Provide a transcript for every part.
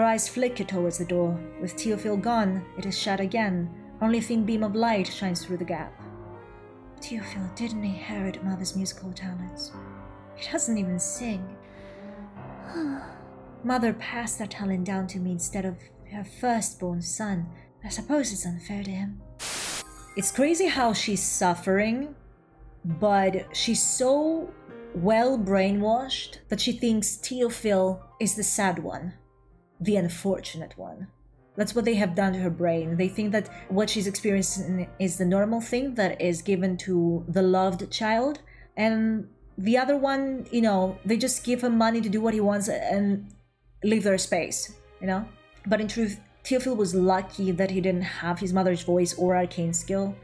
eyes flicker towards the door. With Theophil gone, it is shut again. Only a thin beam of light shines through the gap. Theophil didn't inherit Mother's musical talents. He doesn't even sing. Mother passed that talent down to me instead of her firstborn son. I suppose it's unfair to him. It's crazy how she's suffering, but she's so well brainwashed that she thinks Theophil is the sad one, the unfortunate one. That's what they have done to her brain. They think that what she's experiencing is the normal thing that is given to the loved child, and the other one, they just give him money to do what he wants and leave their space, But in truth, Theophil was lucky that he didn't have his mother's voice or arcane skill.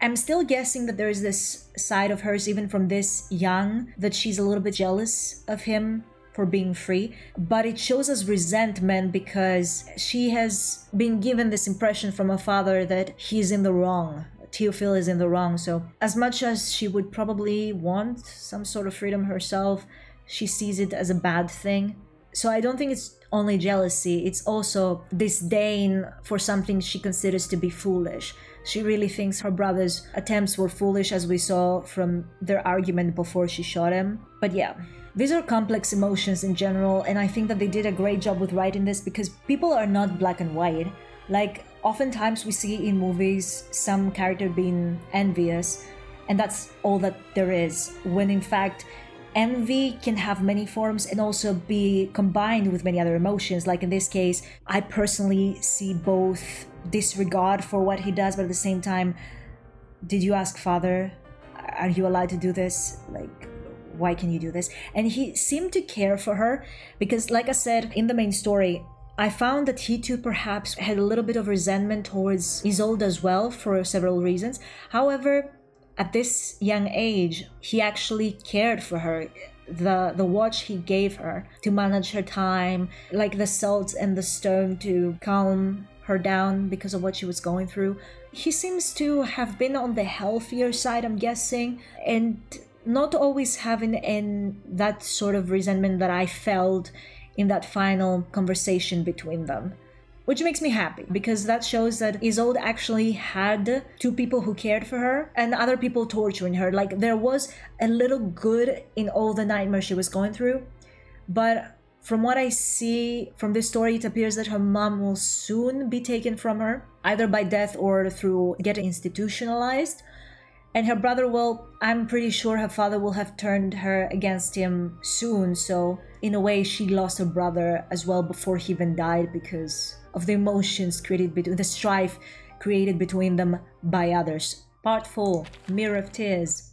I'm still guessing that there is this side of hers, even from this young, that she's a little bit jealous of him for being free, but it shows as resentment because she has been given this impression from her father that he's in the wrong. Theophil is in the wrong, so as much as she would probably want some sort of freedom herself, she sees it as a bad thing. So I don't think it's only jealousy, it's also disdain for something she considers to be foolish. She really thinks her brother's attempts were foolish, as we saw from their argument before she shot him. But yeah, these are complex emotions in general, and I think that they did a great job with writing this because people are not black and white. Like, oftentimes we see in movies some character being envious, and that's all that there is, when in fact envy can have many forms and also be combined with many other emotions. Like in this case, I personally see both disregard for what he does, but at the same time, did you ask father? Are you allowed to do this? Like, why can you do this? And he seemed to care for her because, like I said, in the main story, I found that he too perhaps had a little bit of resentment towards Isolde as well for several reasons. However, at this young age, he actually cared for her. The watch he gave her to manage her time, like the salt and the stone to calm her down because of what she was going through. He seems to have been on the healthier side, I'm guessing, and not always having that sort of resentment that I felt in that final conversation between them. Which makes me happy, because that shows that Isolde actually had two people who cared for her and other people torturing her. Like, there was a little good in all the nightmares she was going through. But from what I see from this story, it appears that her mom will soon be taken from her, either by death or through getting institutionalized. And her brother, well, I'm pretty sure her father will have turned her against him soon. So in a way, she lost her brother as well before he even died because of the emotions created between the strife created between them by others. Part 4, Mirror of Tears.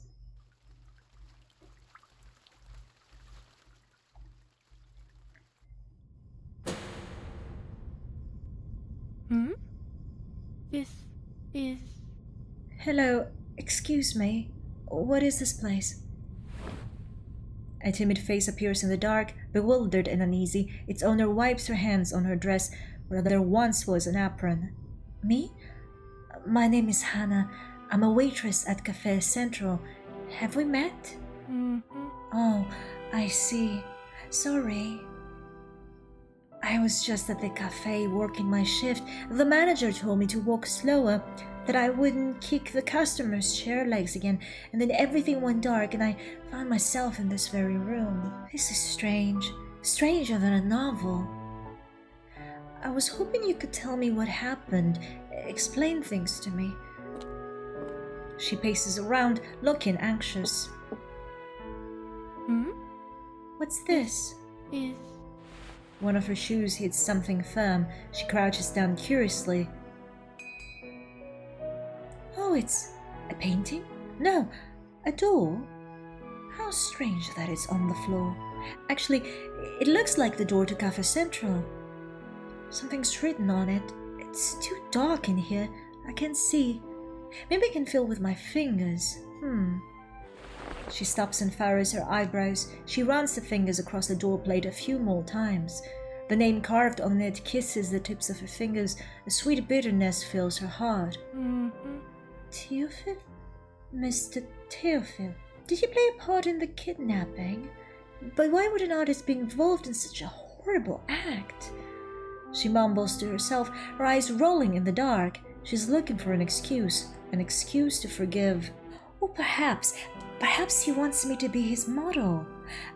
This is... Hello, excuse me. What is this place? A timid face appears in the dark, bewildered and uneasy. Its owner wipes her hands on her dress, where there once was an apron. Me? My name is Hannah. I'm a waitress at Café Central. Have we met? Oh, I see. Sorry. I was just at the cafe working my shift. The manager told me to walk slower, that I wouldn't kick the customers' chair legs again, and then everything went dark and I found myself in this very room. This is strange. Stranger than a novel. I was hoping you could tell me what happened, explain things to me. She paces around, looking anxious. What's this? Is... One of her shoes hits something firm. She crouches down curiously. Oh, it's a painting? No, a door. How strange that it's on the floor. Actually, it looks like the door to Café Central. Something's written on it. It's too dark in here. I can't see. Maybe I can feel with my fingers. She stops and furrows her eyebrows. She runs the fingers across the door plate a few more times. The name carved on it kisses the tips of her fingers. A sweet bitterness fills her heart. Theophil? Mr. Theophil? Did he play a part in the kidnapping? But why would an artist be involved in such a horrible act? She mumbles to herself, her eyes rolling in the dark. She's looking for an excuse to forgive. Oh, perhaps he wants me to be his model.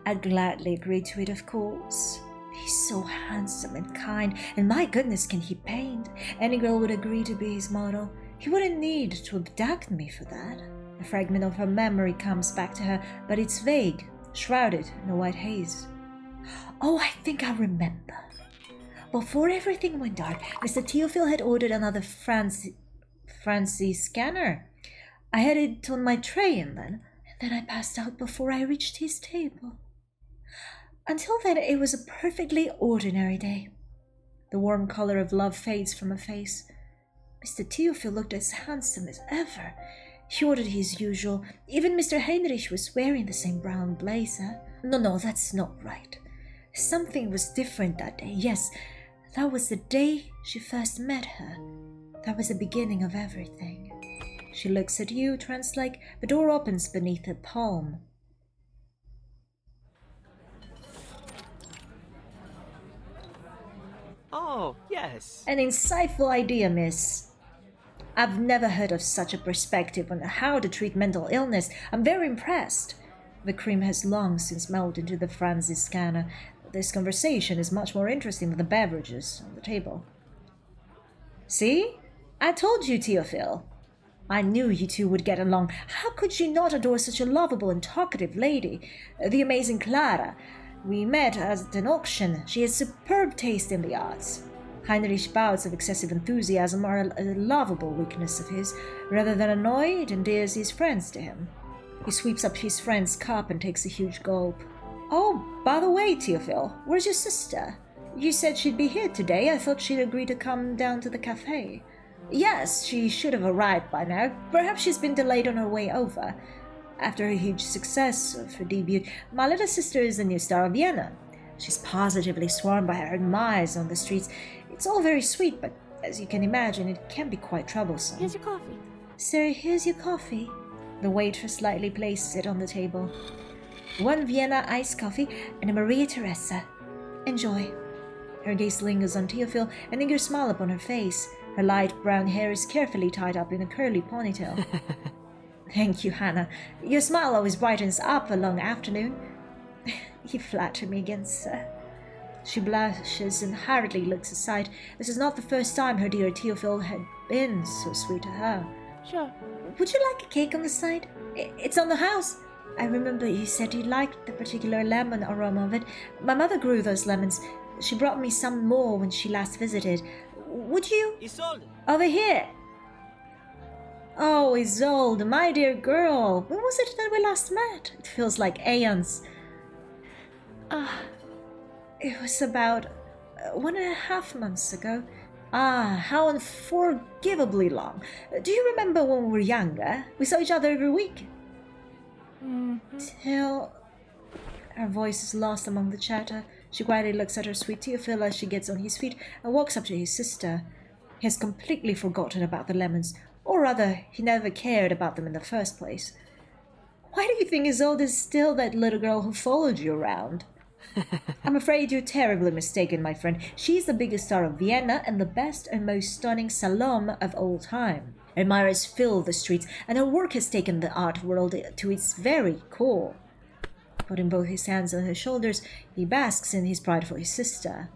I'd gladly agree to it, of course. He's so handsome and kind, and my goodness, can he paint? Any girl would agree to be his model. He wouldn't need to abduct me for that. A fragment of her memory comes back to her, but it's vague, shrouded in a white haze. Oh, I think I remember. Before everything went dark, Mr. Theophil had ordered another Francie scanner. I had it on my tray and then I passed out before I reached his table. Until then, it was a perfectly ordinary day. The warm color of love fades from her face. Mr. Theophil looked as handsome as ever. He ordered his usual. Even Mr. Heinrich was wearing the same brown blazer. No, that's not right. Something was different that day. Yes, that was the day she first met her. That was the beginning of everything. She looks at you, trance-like. The door opens beneath her palm. Oh, yes. An insightful idea, miss. I've never heard of such a perspective on how to treat mental illness. I'm very impressed. The cream has long since melted into the Francis scanner. This conversation is much more interesting than the beverages on the table. See? I told you, Theophil. I knew you two would get along. How could you not adore such a lovable and talkative lady? The amazing Clara. We met at an auction. She has superb taste in the arts. Heinrich's bouts of excessive enthusiasm are a lovable weakness of his. Rather than annoy, it endears his friends to him. He sweeps up his friend's cup and takes a huge gulp. Oh, by the way, Theophil, where's your sister? You said she'd be here today. I thought she'd agree to come down to the cafe. Yes, she should have arrived by now. Perhaps she's been delayed on her way over. After a huge success of her debut, my little sister is the new star of Vienna. She's positively swarmed by her admirers on the streets. It's all very sweet, but as you can imagine, it can be quite troublesome. Here's your coffee. Sir, here's your coffee. The waitress lightly places it on the table. 1 Vienna iced coffee and a Maria Teresa. Enjoy. Her gaze lingers on Theophil, an eager smile upon her face. Her light brown hair is carefully tied up in a curly ponytail. Thank you, Hannah. Your smile always brightens up a long afternoon. You flatter me again, sir. She blushes and hurriedly looks aside. This is not the first time her dear Theophil had been so sweet to her. Sure. Would you like a cake on the side? It's on the house. I remember you said you liked the particular lemon aroma of it. My mother grew those lemons. She brought me some more when she last visited. Would you? Isolde! Over here! Oh, Isolde, my dear girl. When was it that we last met? It feels like aeons. It was about 1.5 months ago. How unforgivably long. Do you remember when we were younger? We saw each other every week. Till... Her voice is lost among the chatter. She quietly looks at her sweet Theophil as she gets on his feet and walks up to his sister. He has completely forgotten about the lemons, or rather, he never cared about them in the first place. Why do you think Isolde is still that little girl who followed you around? I'm afraid you're terribly mistaken, my friend. She's the biggest star of Vienna and the best and most stunning salon of all time. Admirers fill the streets, and her work has taken the art world to its very core. Putting both his hands on her shoulders, he basks in his pride for his sister.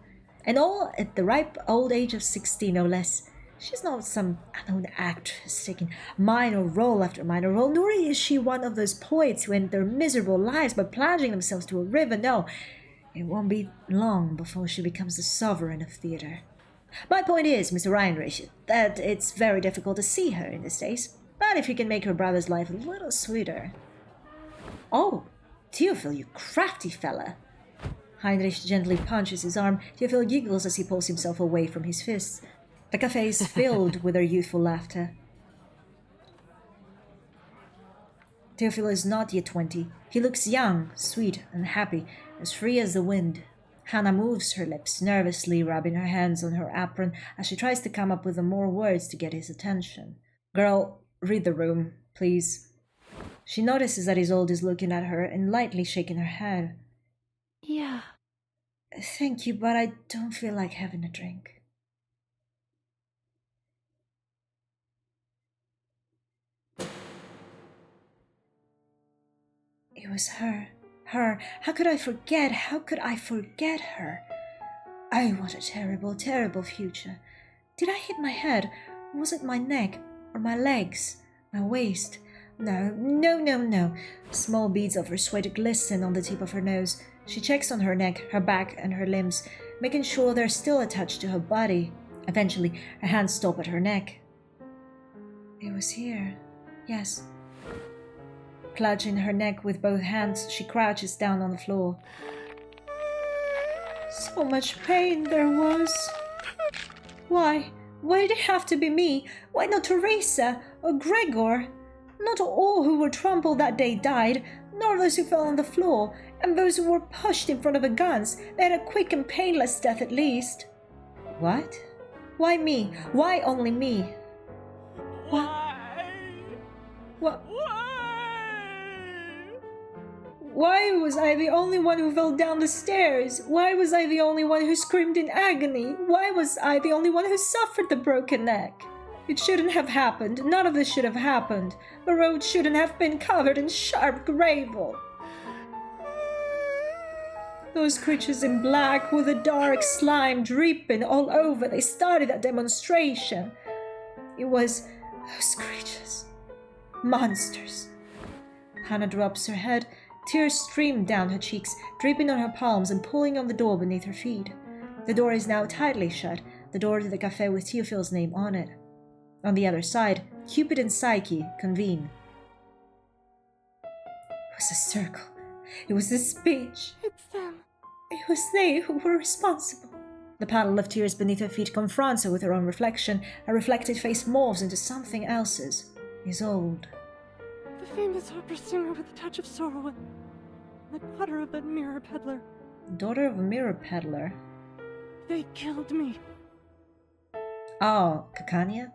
And all at the ripe old age of 60, no less. She's not some unknown actress taking minor role after minor role, nor is she one of those poets who end their miserable lives by plunging themselves to a river. No, it won't be long before she becomes the sovereign of theatre. My point is, Mr. Heinrich, that it's very difficult to see her in these days. But if you can make her brother's life a little sweeter... Oh, Theophil, you crafty fella! Heinrich gently punches his arm. Theophil giggles as he pulls himself away from his fists. The cafe is filled with their youthful laughter. Theophil is not yet 20. He looks young, sweet, and happy, as free as the wind. Hannah moves her lips, nervously rubbing her hands on her apron as she tries to come up with more words to get his attention. Girl, read the room, please. She notices that Isolde is looking at her and lightly shaking her head. Yeah. Thank you, but I don't feel like having a drink. It was her. Her. How could I forget? How could I forget her? Oh, what a terrible, terrible future. Did I hit my head? Or was it my neck? Or my legs? My waist? No. Small beads of her sweat glisten on the tip of her nose. She checks on her neck, her back, and her limbs, making sure they're still attached to her body. Eventually, her hands stop at her neck. It was here. Yes. Clutching her neck with both hands, she crouches down on the floor. So much pain there was. Why? Why did it have to be me? Why not Teresa or Gregor? Not all who were trampled that day died, nor those who fell on the floor, and those who were pushed in front of the guns. They had a quick and painless death at least. What? Why me? Why only me? What? Why was I the only one who fell down the stairs? Why was I the only one who screamed in agony? Why was I the only one who suffered the broken neck? It shouldn't have happened. None of this should have happened. The road shouldn't have been covered in sharp gravel. Those creatures in black with the dark slime dripping all over, they started that demonstration. It was those creatures. Monsters. Hannah drops her head. Tears stream down her cheeks, dripping on her palms and pulling on the door beneath her feet. The door is now tightly shut, the door to the cafe with Theophil's name on it. On the other side, Cupid and Psyche convene. It was a circle. It was a speech. It's them. It was they who were responsible. The puddle of tears beneath her feet confronts her with her own reflection. Her reflected face morphs into something else's. Isolde. The famous opera singer with a touch of sorrow and the daughter of that mirror peddler. Daughter of a mirror peddler? They killed me. Oh, Kakania?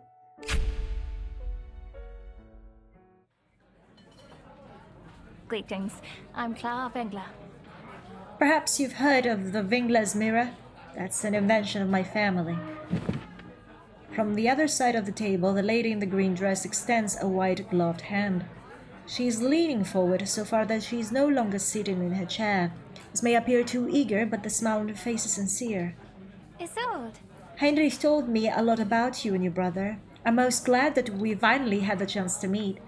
Greetings, I'm Clara Wengler. Perhaps you've heard of the Wengler's mirror? That's an invention of my family. From the other side of the table, the lady in the green dress extends a white gloved hand. She is leaning forward so far that she is no longer sitting in her chair. This may appear too eager, but the smile on her face is sincere. Isolde. Heinrich told me a lot about you and your brother. I'm most glad that we finally had the chance to meet.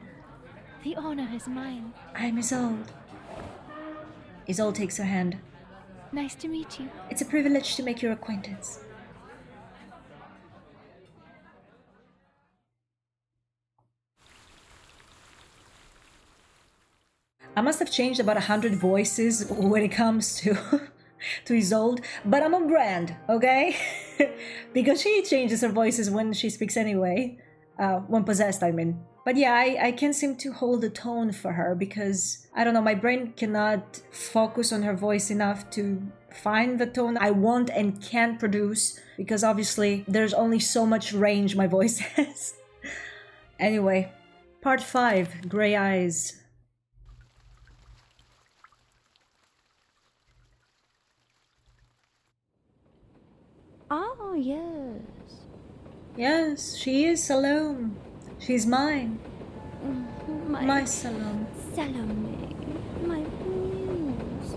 The honor is mine. I'm Isolde. Isolde takes her hand. Nice to meet you. It's a privilege to make your acquaintance. I must have changed about 100 voices when it comes to Isolde, but I'm on brand, okay? Because she changes her voices when she speaks anyway. When possessed, I mean. But yeah, I can't seem to hold a tone for her because, I don't know, my brain cannot focus on her voice enough to find the tone I want and can produce, because obviously there's only so much range my voice has. Anyway, part 5, Grey Eyes. Oh, yes. Yes, she is Salome. She's mine. My Salome. Salome. My muse.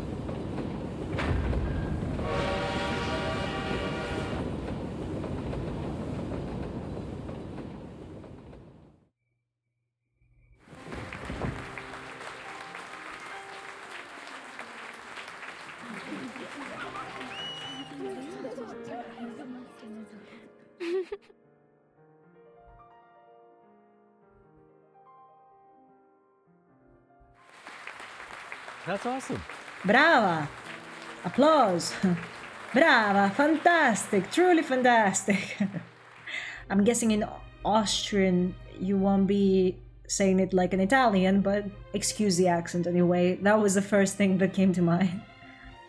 That's awesome. Brava! Applause! Brava! Fantastic! Truly fantastic! I'm guessing in Austrian you won't be saying it like an Italian, but excuse the accent anyway. That was the first thing that came to mind.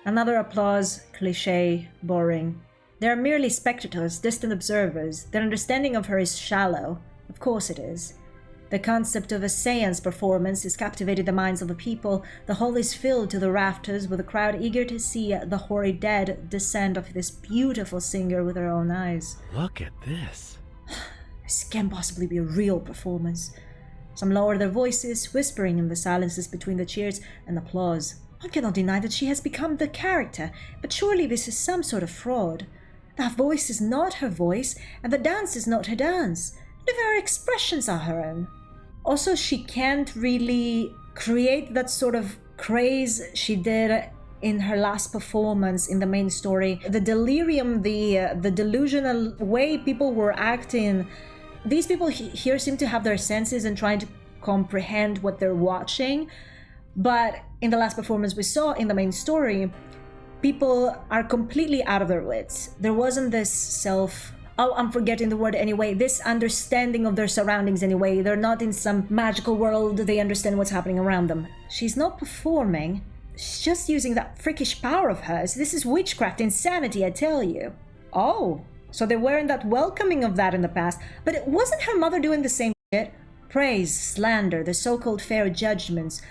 Another applause, cliché, boring. They are merely spectators, distant observers. Their understanding of her is shallow. Of course it is. The concept of a seance performance has captivated the minds of the people. The hall is filled to the rafters with a crowd eager to see the hoary dead descend of this beautiful singer with her own eyes. Look at this. This can't possibly be a real performance. Some lower their voices, whispering in the silences between the cheers and applause. One cannot deny that she has become the character, but surely this is some sort of fraud. That voice is not her voice, and the dance is not her dance. The very expressions are her own. Also, she can't really create that sort of craze she did in her last performance in the main story. The delirium, the delusional way people were acting. These people here seem to have their senses and trying to comprehend what they're watching. But in the last performance we saw in the main story, people are completely out of their wits. There wasn't this I'm forgetting the word anyway, this understanding of their surroundings anyway. They're not in some magical world, they understand what's happening around them. She's not performing, she's just using that freakish power of hers. This is witchcraft insanity, I tell you. Oh, so they weren't that welcoming of that in the past, but it wasn't her mother doing the same shit? Praise, slander, the so-called fair judgments,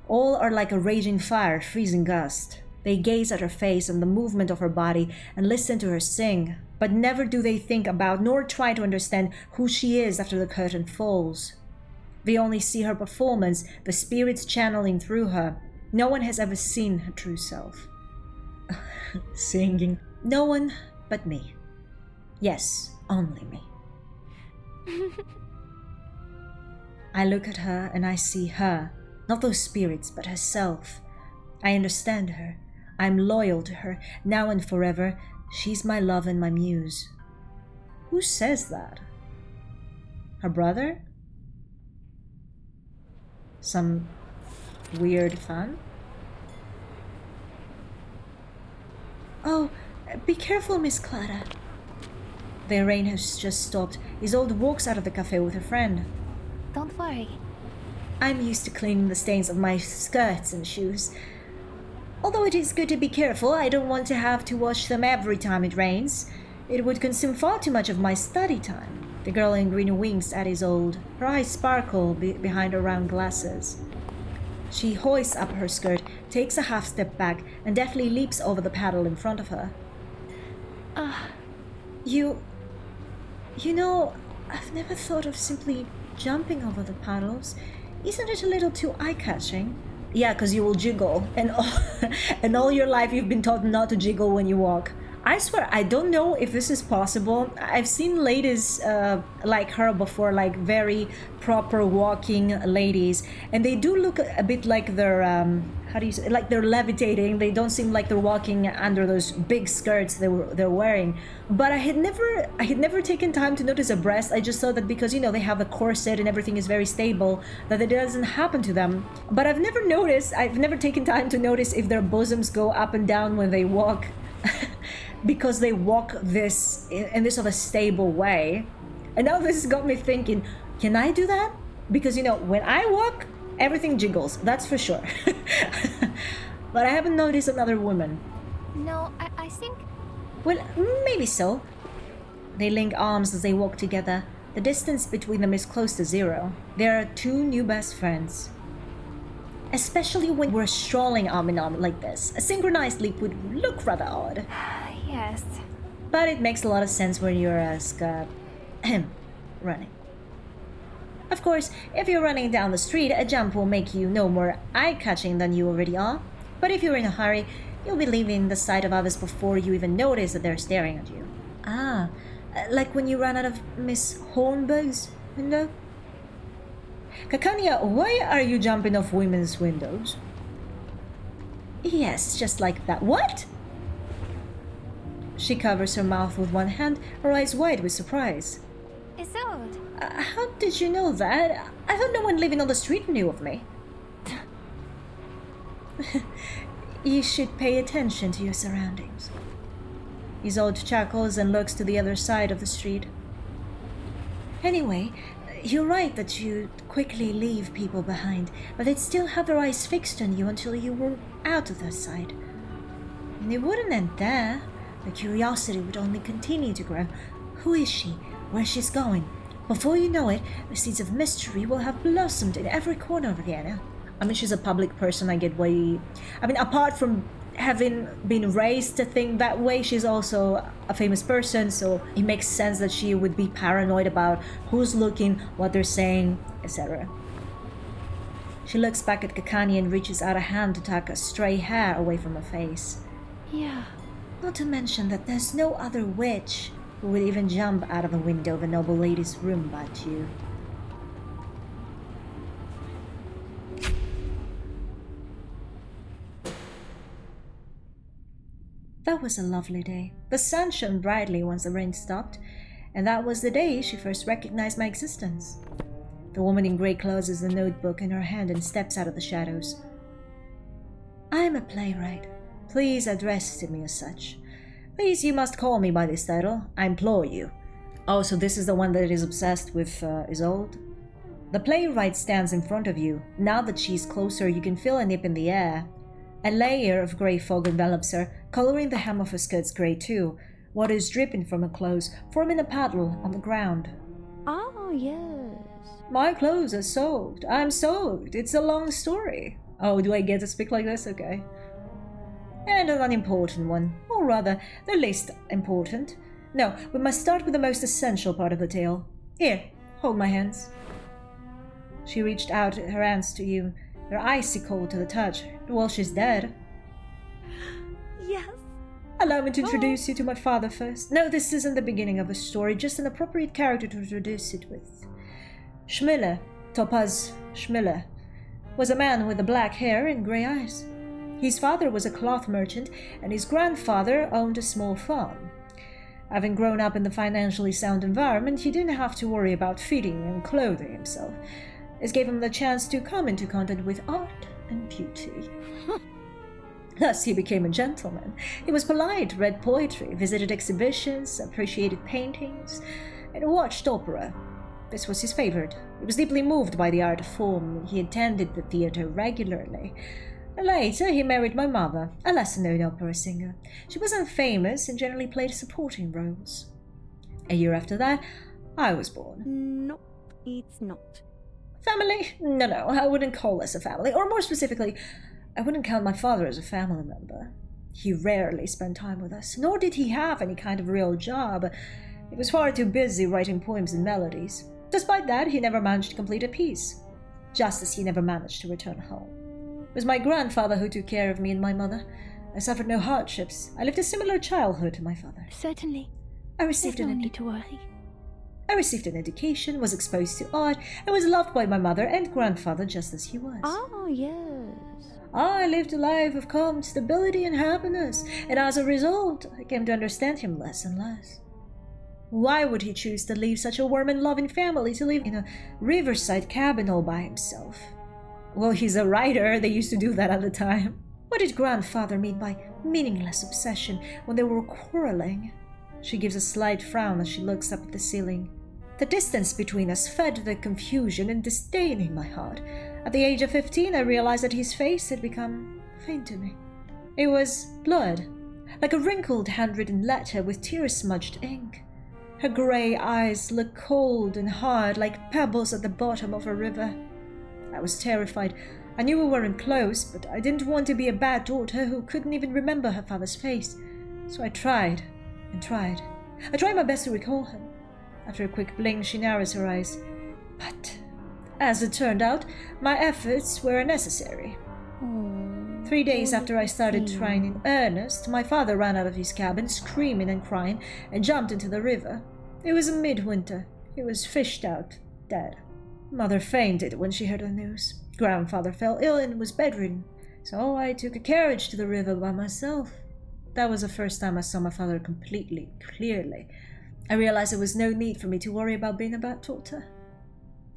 all are like a raging fire, freezing gust. They gaze at her face and the movement of her body and listen to her sing, but never do they think about nor try to understand who she is after the curtain falls. They only see her performance, the spirits channeling through her. No one has ever seen her true self. Singing. No one but me. Yes, only me. I look at her and I see her, not those spirits, but herself. I understand her. I'm loyal to her, now and forever. She's my love and my muse. Who says that? Her brother? Some weird fan? Oh, be careful, Miss Clara. The rain has just stopped. Isolde walks out of the cafe with her friend. Don't worry. I'm used to cleaning the stains of my skirts and shoes. Although it is good to be careful, I don't want to have to wash them every time it rains. It would consume far too much of my study time. The girl in green winks at Isolde. Her eyes sparkle behind her round glasses. She hoists up her skirt, takes a half step back, and deftly leaps over the paddle in front of her. You know, I've never thought of simply jumping over the paddles. Isn't it a little too eye-catching? Yeah, because you will jiggle, and all your life you've been taught not to jiggle when you walk. I swear, I don't know if this is possible. I've seen ladies like her before, like very proper walking ladies, and they do look a bit like they're, how do you say, like they're levitating. They don't seem like they're walking under those big skirts they're wearing. But I had never taken time to notice a breast. I just thought that because, you know, they have a corset and everything is very stable, that it doesn't happen to them. But I've never taken time to notice if their bosoms go up and down when they walk. Because they walk in this sort of stable way. And now this has got me thinking, can I do that? Because, you know, when I walk, everything jiggles, that's for sure. But I haven't noticed another woman. No, I think... Well, maybe so. They link arms as they walk together. The distance between them is close to zero. They are two new best friends. Especially when we're strolling arm in arm like this. A synchronized leap would look rather odd. Yes. But it makes a lot of sense when you're running. Of course, if you're running down the street, a jump will make you no more eye-catching than you already are. But if you're in a hurry, you'll be leaving the sight of others before you even notice that they're staring at you. Ah, like when you ran out of Miss Hornberg's window? Kakania, why are you jumping off women's windows? Yes, just like that. What? She covers her mouth with one hand, her eyes wide with surprise. Isolde. How did you know that? I thought no one living on the street knew of me. You should pay attention to your surroundings. Isolde chuckles and looks to the other side of the street. Anyway, you're right that you quickly leave people behind, but they'd still have their eyes fixed on you until you were out of their sight. And it wouldn't end there. The curiosity would only continue to grow. Who is she? Where she's going? Before you know it, the seeds of mystery will have blossomed in every corner of Vienna. I mean, she's a public person, I get why... I mean, apart from having been raised to think that way, she's also a famous person, so it makes sense that she would be paranoid about who's looking, what they're saying, etc. She looks back at Kakani and reaches out a hand to tuck a stray hair away from her face. Yeah. Not to mention that there's no other witch who would even jump out of a window of a noble lady's room but you. That was a lovely day. The sun shone brightly once the rain stopped, and that was the day she first recognized my existence. The woman in grey closes the notebook in her hand and steps out of the shadows. I am a playwright. Please address me as such. Please, you must call me by this title. I implore you. Oh, so this is the one that is obsessed with Isolde? The playwright stands in front of you. Now that she's closer, you can feel a nip in the air. A layer of grey fog envelops her, coloring the hem of her skirts grey too. Water is dripping from her clothes, forming a puddle on the ground. Oh, yes. My clothes are soaked. I'm soaked. It's a long story. Oh, do I get to speak like this? Okay. And an unimportant one. Or rather, the least important. No, we must start with the most essential part of the tale. Here, hold my hands. She reached out her hands to you. They're icy cold to the touch. Well, she's dead. Yes. Allow me to introduce you to my father first. No, this isn't the beginning of a story, just an appropriate character to introduce it with. Schmiller, Topaz Schmiller, was a man with black hair and grey eyes. His father was a cloth merchant, and his grandfather owned a small farm. Having grown up in the financially sound environment, he didn't have to worry about feeding and clothing himself. This gave him the chance to come into contact with art and beauty. Thus he became a gentleman. He was polite, read poetry, visited exhibitions, appreciated paintings, and watched opera. This was his favorite. He was deeply moved by the art form. He attended the theater regularly. Later, he married my mother, a lesser-known opera singer. She wasn't famous and generally played supporting roles. A year after that, I was born. Nope, it's not. Family? No, I wouldn't call us a family. Or more specifically, I wouldn't count my father as a family member. He rarely spent time with us, nor did he have any kind of real job. He was far too busy writing poems and melodies. Despite that, he never managed to complete a piece, just as he never managed to return home. It was my grandfather who took care of me and my mother. I suffered no hardships. I lived a similar childhood to my father. Certainly. I received There's no need to worry. I received an education, was exposed to art, and was loved by my mother and grandfather just as he was. Oh, yes. I lived a life of calm stability and happiness, and as a result, I came to understand him less and less. Why would he choose to leave such a warm and loving family to live in a riverside cabin all by himself? Well, he's a writer. They used to do that at the time. What did grandfather mean by meaningless obsession when they were quarreling? She gives a slight frown as she looks up at the ceiling. The distance between us fed the confusion and disdain in my heart. At the age of 15, I realized that his face had become faint to me. It was blood, like a wrinkled handwritten letter with tear-smudged ink. Her grey eyes looked cold and hard, like pebbles at the bottom of a river. I was terrified. I knew we weren't close, but I didn't want to be a bad daughter who couldn't even remember her father's face. So I tried and tried. I tried my best to recall him. After a quick blink, she narrows her eyes. But, as it turned out, my efforts were unnecessary. 3 days after I started trying in earnest, my father ran out of his cabin, screaming and crying, and jumped into the river. It was midwinter. He was fished out, dead. Mother fainted when she heard the news. Grandfather fell ill and was bedridden, so I took a carriage to the river by myself. That was the first time I saw my father completely, clearly. I realized there was no need for me to worry about being a bad daughter.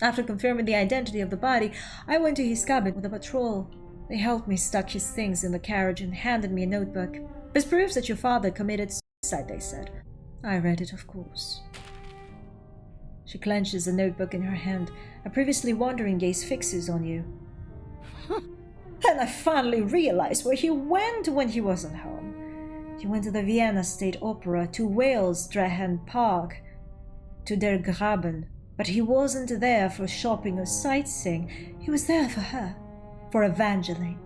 After confirming the identity of the body, I went to his cabin with a patrol. They helped me stuck his things in the carriage and handed me a notebook. This proves that your father committed suicide, they said. I read it, of course. She clenches the notebook in her hand. A previously wandering gaze fixes on you. And I finally realized where he went when he wasn't home. He went to the Vienna State Opera, to Wales Strahan Park, to Der Graben. But he wasn't there for shopping or sightseeing. He was there for her, for Evangeline.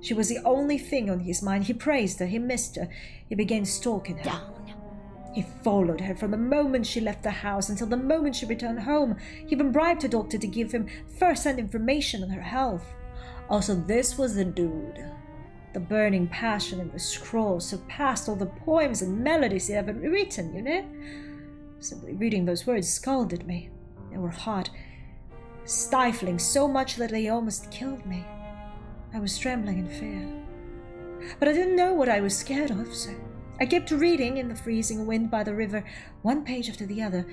She was the only thing on his mind. He praised her, he missed her. He began stalking her. Down. He followed her from the moment she left the house until the moment she returned home. He even bribed a doctor to give him first-hand information on her health. Also, this was the dude. The burning passion in the scroll surpassed all the poems and melodies he had ever written, you know? Simply reading those words scalded me. They were hot, stifling so much that they almost killed me. I was trembling in fear. But I didn't know what I was scared of, so I kept reading in the freezing wind by the river, one page after the other,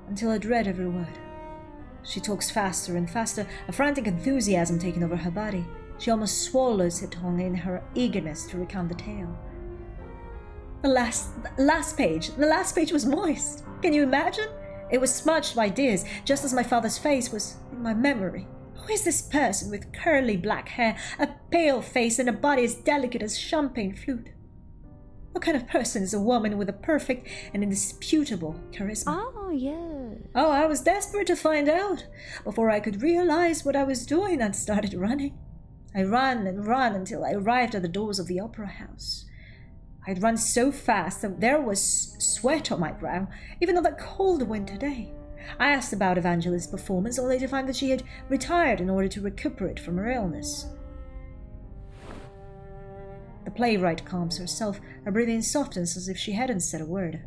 until I'd read every word. She talks faster and faster, a frantic enthusiasm taking over her body. She almost swallows her tongue in her eagerness to recount the tale. The last page was moist. Can you imagine? It was smudged by tears, just as my father's face was in my memory. Who is this person with curly black hair, a pale face, and a body as delicate as champagne flute? What kind of person is a woman with a perfect and indisputable charisma? Oh, yes. Oh, I was desperate to find out. Before I could realize what I was doing, I'd started running. I ran and ran until I arrived at the doors of the opera house. I'd run so fast that there was sweat on my brow, even on that cold winter day. I asked about Evangeline's performance, only to find that she had retired in order to recuperate from her illness. The playwright calms herself, her breathing softens as if she hadn't said a word.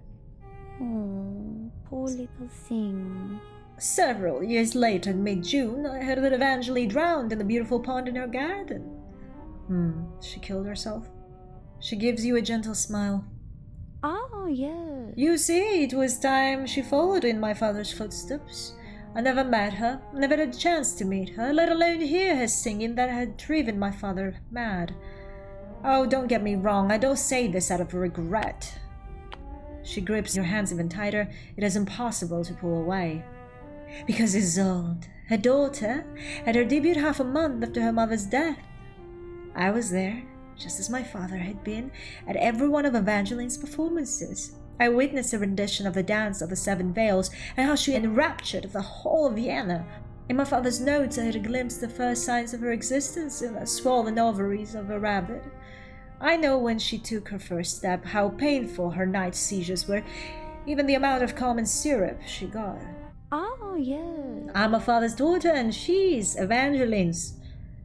Oh, poor little thing. Several years later, in mid-June, I heard that Evangeline drowned in the beautiful pond in her garden. She killed herself? She gives you a gentle smile. Oh, yes. You see, it was time she followed in my father's footsteps. I never met her, never had a chance to meet her, let alone hear her singing that had driven my father mad. Oh, don't get me wrong, I don't say this out of regret. She grips your hands even tighter. It is impossible to pull away. Because Isolde, her daughter, had her debut half a month after her mother's death. I was there, just as my father had been, at every one of Evangeline's performances. I witnessed a rendition of the Dance of the Seven Veils and how she enraptured the whole of Vienna. In my father's notes, I had glimpsed the first signs of her existence in the swollen ovaries of a rabbit. I know when she took her first step, how painful her night seizures were, even the amount of common syrup she got. Oh, yes. I'm my father's daughter and she's Evangeline's.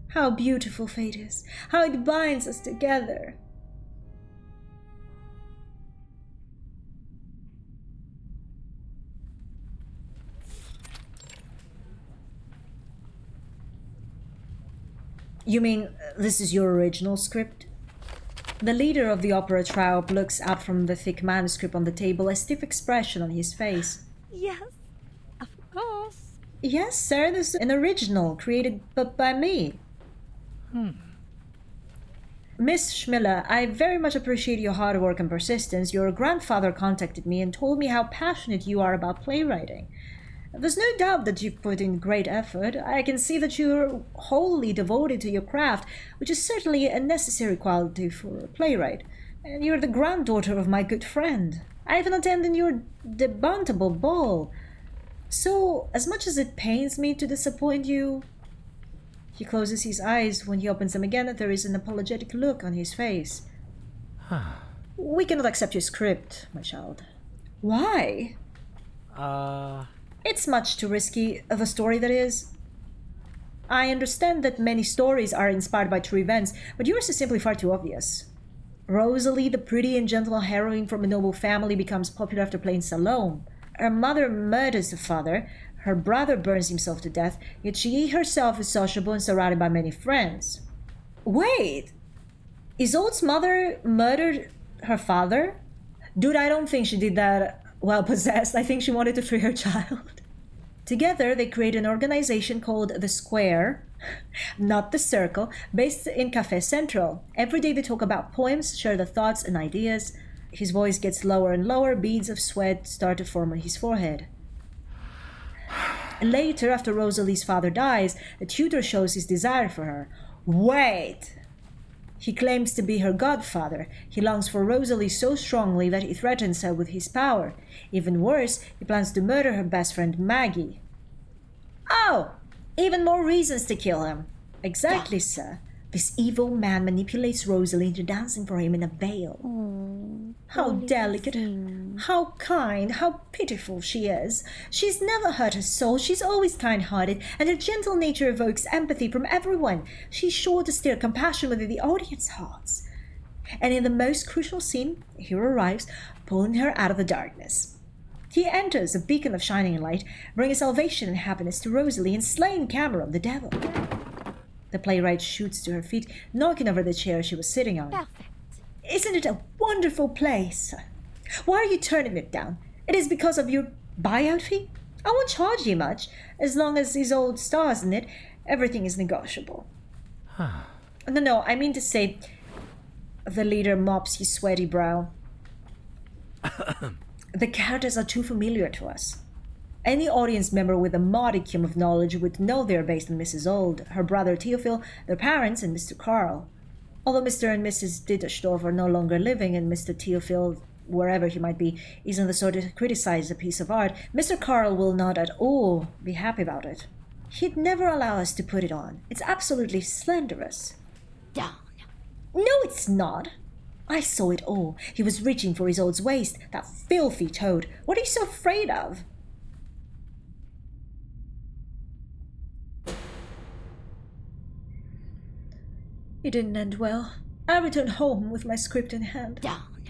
How beautiful fate is, how it binds us together. You mean this is your original script? The leader of the opera troupe looks up from the thick manuscript on the table, a stiff expression on his face. Yes, of course. Yes, sir, this is an original, created by me. Miss Schmiller, I very much appreciate your hard work and persistence. Your grandfather contacted me and told me how passionate you are about playwriting. There's no doubt that you've put in great effort. I can see that you're wholly devoted to your craft, which is certainly a necessary quality for a playwright. And you're the granddaughter of my good friend. I even attended your debutable ball. So, as much as it pains me to disappoint you... He closes his eyes. When he opens them again, there is an apologetic look on his face. We cannot accept your script, my child. Why? It's much too risky of a story, that is. I understand that many stories are inspired by true events, but yours is simply far too obvious. Rosalie, the pretty and gentle heroine from a noble family, becomes popular after playing Salome. Her mother murders her father, her brother burns himself to death, yet she herself is sociable and surrounded by many friends. Wait! Isolde's mother murdered her father? Dude, I don't think she did that while possessed. I think she wanted to free her child. Together, they create an organization called The Square, not The Circle, based in Café Central. Every day they talk about poems, share their thoughts and ideas. His voice gets lower and lower, beads of sweat start to form on his forehead. Later, after Rosalie's father dies, the tutor shows his desire for her. Wait! He claims to be her godfather. He longs for Rosalie so strongly that he threatens her with his power. Even worse, he plans to murder her best friend Maggie. Oh! Even more reasons to kill him. Exactly, sir. This evil man manipulates Rosalie into dancing for him in a veil. How delicate, how kind, how pitiful she is. She's never hurt her soul, she's always kind-hearted, and her gentle nature evokes empathy from everyone. She's sure to stir compassion within the audience hearts. And in the most crucial scene, the hero arrives, pulling her out of the darkness. He enters, a beacon of shining light, bringing salvation and happiness to Rosalie and slaying Cameron, the devil. The playwright shoots to her feet, knocking over the chair she was sitting on. Perfect. Isn't it a wonderful place? Why are you turning it down? It is because of your buyout fee? I won't charge you much. As long as Isolde stars in it, everything is negotiable. No, I mean to say, the leader mops his sweaty brow. The characters are too familiar to us. Any audience member with a modicum of knowledge would know they are based on Mrs. Isolde, her brother Theophil, their parents, and Mr. Carl. Although Mr. and Mrs. Dittersdorf are no longer living, and Mr. Theophil, wherever he might be, isn't the sort to criticize a piece of art, Mr. Carl will not at all be happy about it. He'd never allow us to put it on. It's absolutely slanderous. Down. No, it's not. I saw it all. He was reaching for Isolde's waist, that filthy toad. What are you so afraid of? It didn't end well. I returned home with my script in hand. Down.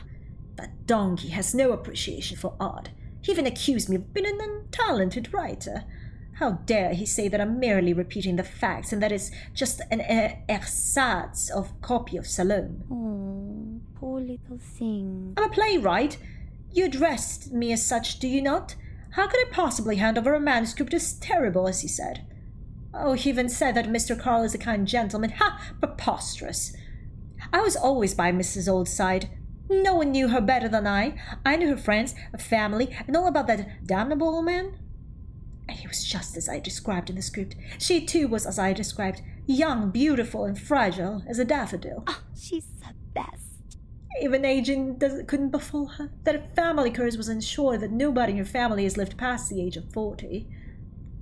That donkey has no appreciation for art. He even accused me of being an untalented writer. How dare he say that I'm merely repeating the facts and that it's just an ersatz of copy of Salome. Oh, poor little thing. I'm a playwright. You addressed me as such, do you not? How could I possibly hand over a manuscript as terrible as he said? Oh, he even said that Mr. Carl is a kind gentleman. Ha! Preposterous. I was always by Mrs. Isolde's side. No one knew her better than I. I knew her friends, her family, and all about that damnable old man. And he was just as I described in the script. She too was as I described, young, beautiful, and fragile as a daffodil. Oh, she's the best. Even aging couldn't befall her. That a family curse was ensured that nobody in your family has lived past the age of 40.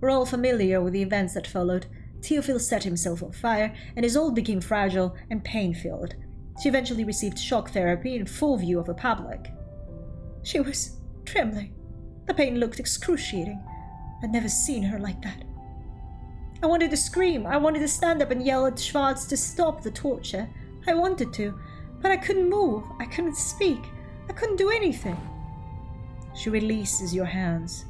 We're all familiar with the events that followed. Theophil set himself on fire, and Isolde became fragile and pain-filled. She eventually received shock therapy in full view of the public. She was trembling. The pain looked excruciating. I'd never seen her like that. I wanted to scream. I wanted to stand up and yell at Schwartz to stop the torture. I wanted to, but I couldn't move. I couldn't speak. I couldn't do anything. She releases your hands.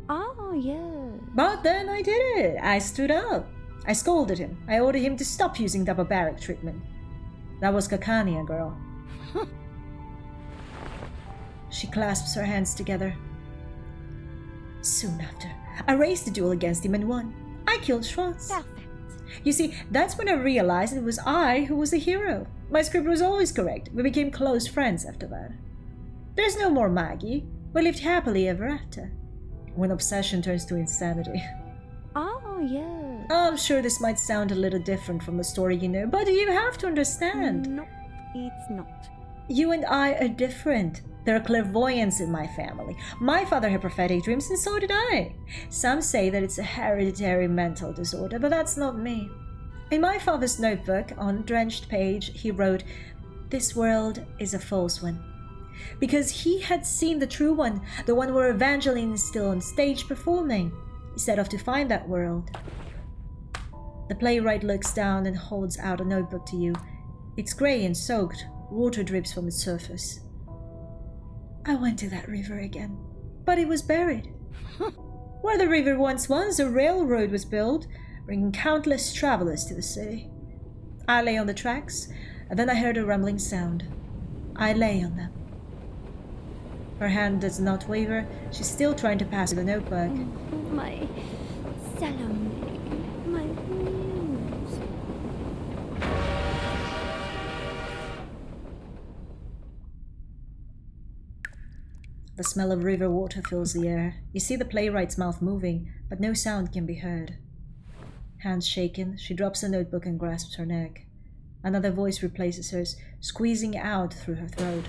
Oh, yeah. But then I did it. I stood up. I scolded him. I ordered him to stop using the barbaric treatment. That was Kakania, girl. She clasps her hands together. Soon after, I raced the duel against him and won. I killed Schwartz. Perfect. You see, that's when I realized it was I who was the hero. My script was always correct. We became close friends after that. There's no more Maggie. We lived happily ever after. When obsession turns to insanity. Oh, yeah. I'm sure this might sound a little different from the story you know, but you have to understand. No, it's not. You and I are different. There are clairvoyants in my family. My father had prophetic dreams, and so did I. Some say that it's a hereditary mental disorder, but that's not me. In my father's notebook, on a drenched page, he wrote, "This world is a false one." Because he had seen the true one, the one where Evangeline is still on stage performing. He set off to find that world. The playwright looks down and holds out a notebook to you. It's grey and soaked. Water drips from its surface. I went to that river again, but it was buried. Where the river once was, a railroad was built, bringing countless travelers to the city. I lay on the tracks, and then I heard a rumbling sound. I lay on them. Her hand does not waver. She's still trying to pass the notebook. My Salome, my muse. The smell of river water fills the air. You see the playwright's mouth moving, but no sound can be heard. Hands shaken, she drops the notebook and grasps her neck. Another voice replaces hers, squeezing out through her throat.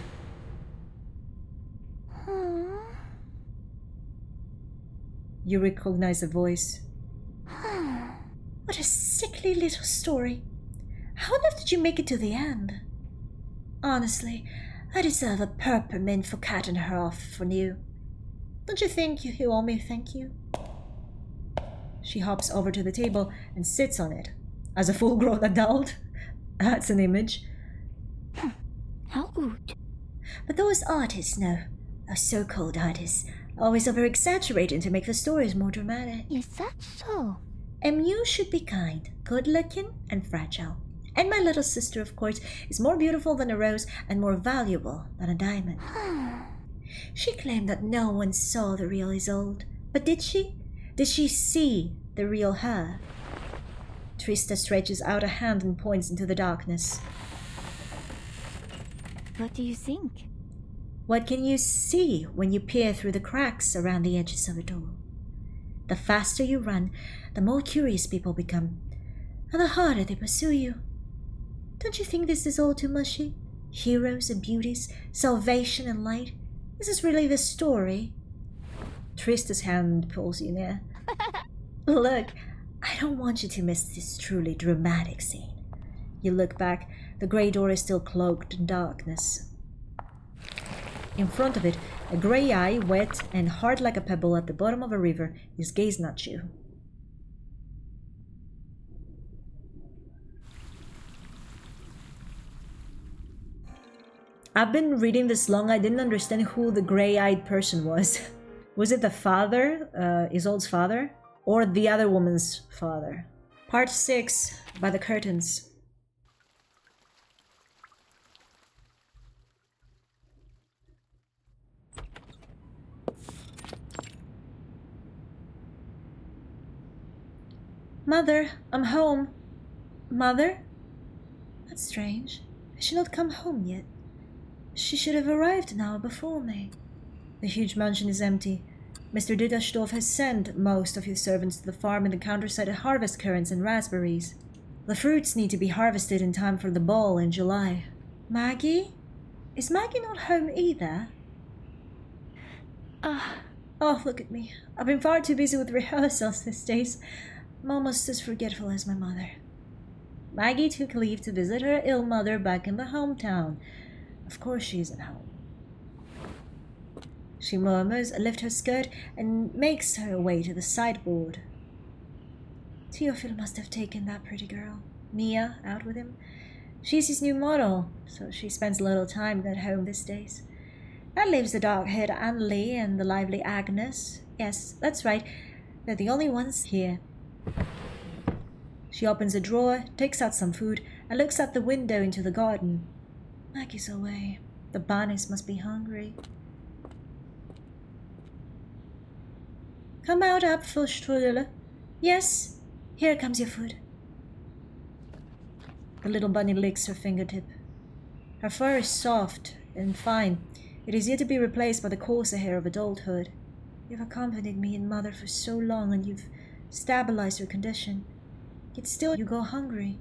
You recognize the voice. What a sickly little story. How on earth did you make it to the end? Honestly, I deserve a peppermint for cutting her off for you. Don't you think you owe me a thank you? She hops over to the table and sits on it. As a full-grown adult? That's an image. How good. But those artists, those so-called artists, always over-exaggerating to make the stories more dramatic. Is that so? And you should be kind, good-looking, and fragile. And my little sister, of course, is more beautiful than a rose and more valuable than a diamond. She claimed that no one saw the real Isolde. But did she? Did she see the real her? Trista stretches out a hand and points into the darkness. What do you think? What can you see when you peer through the cracks around the edges of a door? The faster you run, the more curious people become, and the harder they pursue you. Don't you think this is all too mushy? Heroes and beauties, salvation and light. Is this really the story? Trista's hand pulls you near. Look, I don't want you to miss this truly dramatic scene. You look back, the grey door is still cloaked in darkness. In front of it, a grey eye, wet and hard like a pebble at the bottom of a river, is gazing at you. I've been reading this long, I didn't understand who the grey-eyed person was. Was it the father, Isolde's father? Or the other woman's father? Part 6, By the Curtains. Mother, I'm home. Mother? That's strange. Has she not come home yet? She should have arrived an hour before me. The huge mansion is empty. Mr. Didashdorf has sent most of his servants to the farm in the countryside to harvest currants and raspberries. The fruits need to be harvested in time for the ball in July. Maggie? Is Maggie not home either? Oh, look at me. I've been far too busy with rehearsals these days. I'm almost as forgetful as my mother. Maggie took leave to visit her ill mother back in the hometown. Of course she isn't home. She murmurs, lifts her skirt, and makes her way to the sideboard. Theophil must have taken that pretty girl, Mia, out with him. She's his new model, so she spends little time at home these days. That leaves the dark-haired Annelie and the lively Agnes. Yes, that's right, they're the only ones here. She opens a drawer, takes out some food, and looks out the window into the garden. Maggie's away. The bunnies must be hungry. Come out, Apfelstrudel. Yes, here comes your food. The little bunny licks her fingertip. Her fur is soft and fine. It is yet to be replaced by the coarser hair of adulthood. You've accompanied me and Mother for so long, and you've stabilized her condition. Yet still you go hungry.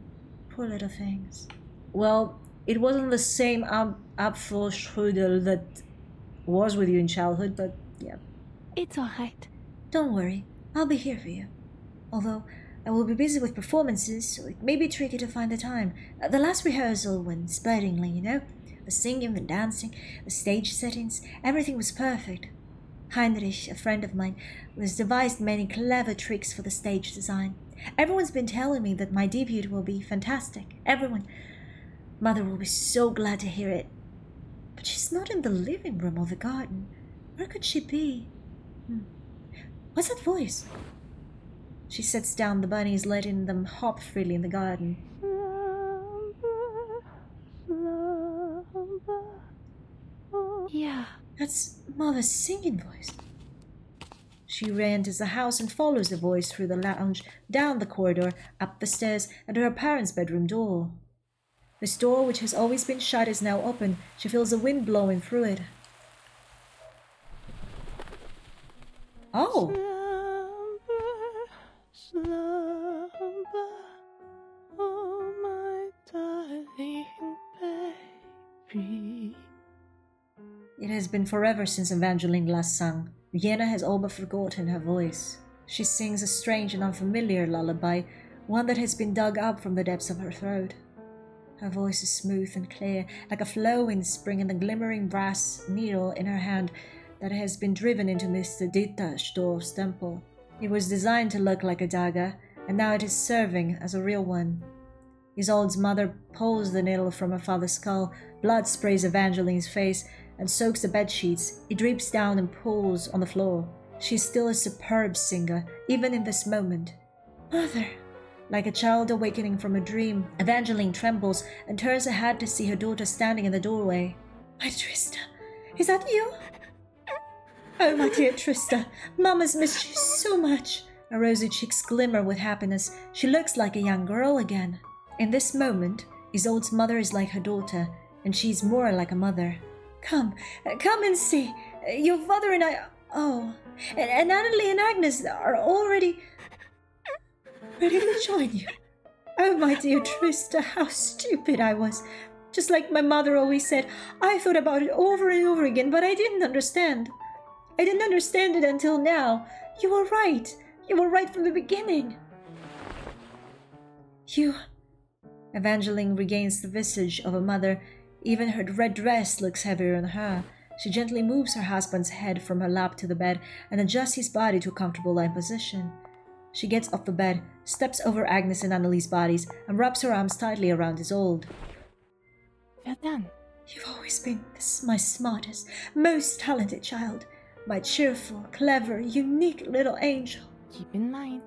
Poor little things. Well, it wasn't the same Apfelstrudel that was with you in childhood, but yeah. It's alright. Don't worry, I'll be here for you. Although, I will be busy with performances, so it may be tricky to find the time. The last rehearsal went splendidly, you know? The singing, the dancing, the stage settings, everything was perfect. Heinrich, a friend of mine, has devised many clever tricks for the stage design. Everyone's been telling me that my debut will be fantastic. Everyone. Mother will be so glad to hear it. But she's not in the living room or the garden. Where could she be? What's that voice? She sets down the bunnies, letting them hop freely in the garden. Yeah. That's Mother's singing voice. She re-enters the house and follows the voice through the lounge, down the corridor, up the stairs, and to her parents' bedroom door. This door, which has always been shut, is now open. She feels the wind blowing through it. Oh! Slumber, oh my darling baby. It has been forever since Evangeline last sung. Vienna has all but forgotten her voice. She sings a strange and unfamiliar lullaby, one that has been dug up from the depths of her throat. Her voice is smooth and clear, like a flow in spring, and the glimmering brass needle in her hand that has been driven into Mr. Dittashdorf's temple. It was designed to look like a dagger, and now it is serving as a real one. Isolde's mother pulls the needle from her father's skull, blood sprays Evangeline's face, and soaks the bedsheets. It drips down and pools on the floor. She is still a superb singer, even in this moment. Mother! Like a child awakening from a dream, Evangeline trembles and turns her head to see her daughter standing in the doorway. My Trista, is that you? Oh, my dear Trista, Mama's missed you so much. Her rosy cheeks glimmer with happiness. She looks like a young girl again. In this moment, Isolde's mother is like her daughter, and she's more like a mother. Come and see. Your father and I... Oh, and Natalie and Agnes are already... ready to join you. Oh, my dear Trista, how stupid I was. Just like my mother always said, I thought about it over and over again, but I didn't understand. I didn't understand it until now. You were right. You were right from the beginning. Evangeline regains the visage of a mother. Even her red dress looks heavier on her. She gently moves her husband's head from her lap to the bed and adjusts his body to a comfortable lying position. She gets off the bed, steps over Agnes and Annalie's bodies, and wraps her arms tightly around Isolde. Well done. You've always been my smartest, most talented child. My cheerful, clever, unique little angel. Keep in mind.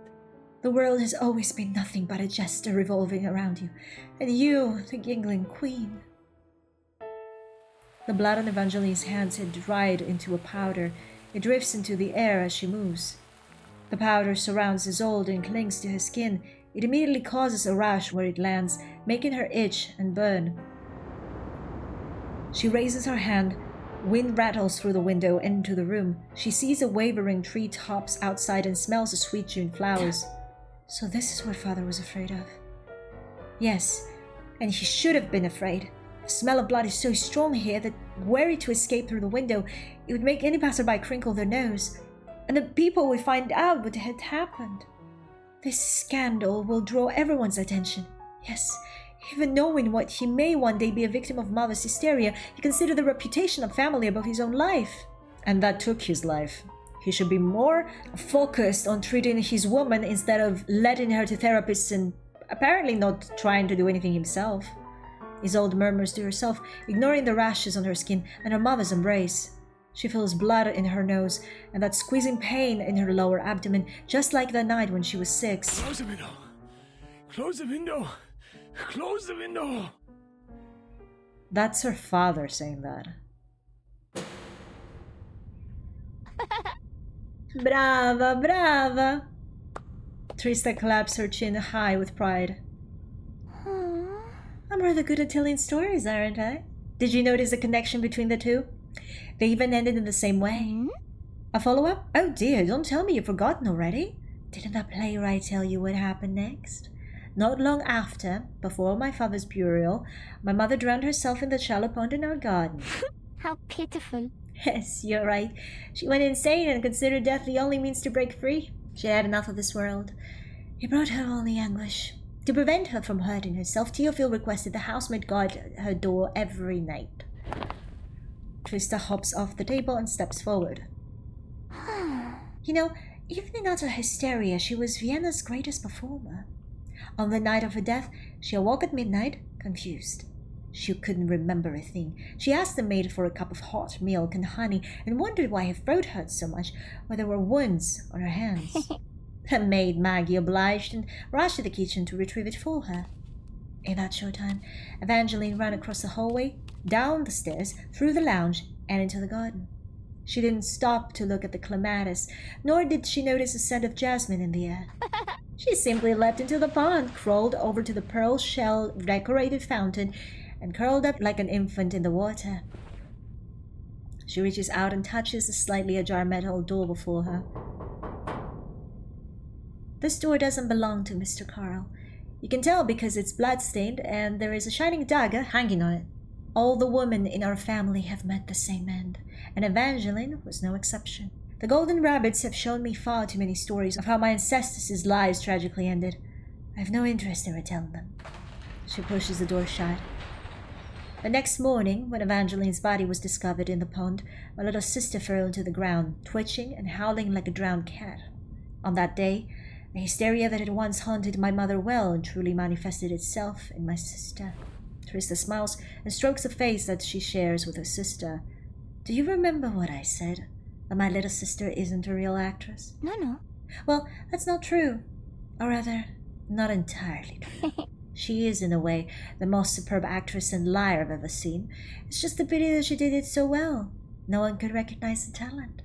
The world has always been nothing but a jester revolving around you, and you, the giggling queen. The blood on Evangeline's hands had dried into a powder. It drifts into the air as she moves. The powder surrounds Isolde and clings to her skin. It immediately causes a rash where it lands, making her itch and burn. She raises her hand. Wind rattles through the window into the room. She sees the wavering tree tops outside and smells the sweet June flowers. So this is what Father was afraid of. Yes, and he should have been afraid. The smell of blood is so strong here that were it to escape through the window, it would make any passerby crinkle their nose. And the people will find out what had happened. This scandal will draw everyone's attention. Yes, even knowing what he may one day be a victim of mother's hysteria, he considered the reputation of family above his own life. And that took his life. He should be more focused on treating his woman instead of letting her to therapists and apparently not trying to do anything himself. Isolde murmurs to herself, ignoring the rashes on her skin and her mother's embrace. She feels blood in her nose and that squeezing pain in her lower abdomen, just like the night when she was 6. Close the window! Close the window! Close the window! That's her father saying that. Brava, brava! Trista claps her chin high with pride. I'm rather good at telling stories, aren't I? Did you notice the connection between the two? They even ended in the same way. A follow-up? Oh dear, don't tell me you've forgotten already. Didn't the playwright tell you what happened next? Not long after, before my father's burial, my mother drowned herself in the shallow pond in our garden. How pitiful. Yes, you're right. She went insane and considered death the only means to break free. She had enough of this world. It brought her only anguish. To prevent her from hurting herself, Theophile requested the housemaid guard her door every night. Trista hops off the table and steps forward. You know, even in utter hysteria, she was Vienna's greatest performer. On the night of her death, she awoke at midnight, confused. She couldn't remember a thing. She asked the maid for a cup of hot milk and honey and wondered why her throat hurt so much, why there were wounds on her hands. The maid Maggie obliged and rushed to the kitchen to retrieve it for her. In that short time, Evangeline ran across the hallway, down the stairs, through the lounge, and into the garden. She didn't stop to look at the clematis, nor did she notice a scent of jasmine in the air. She simply leapt into the pond, crawled over to the pearl shell decorated fountain, and curled up like an infant in the water. She reaches out and touches the slightly ajar metal door before her. This door doesn't belong to Mr. Carl. You can tell because it's blood-stained and there is a shining dagger hanging on it. All the women in our family have met the same end, and Evangeline was no exception. The Golden Rabbits have shown me far too many stories of how my ancestors' lives tragically ended. I have no interest in retelling them. She pushes the door shut. The next morning, when Evangeline's body was discovered in the pond, my little sister fell to the ground, twitching and howling like a drowned cat. On that day, the hysteria that had once haunted my mother well and truly manifested itself in my sister. Trista smiles and strokes the face that she shares with her sister. Do you remember what I said? That my little sister isn't a real actress? No. Well, that's not true. Or rather, not entirely true. She is, in a way, the most superb actress and liar I've ever seen. It's just a pity that she did it so well. No one could recognize the talent.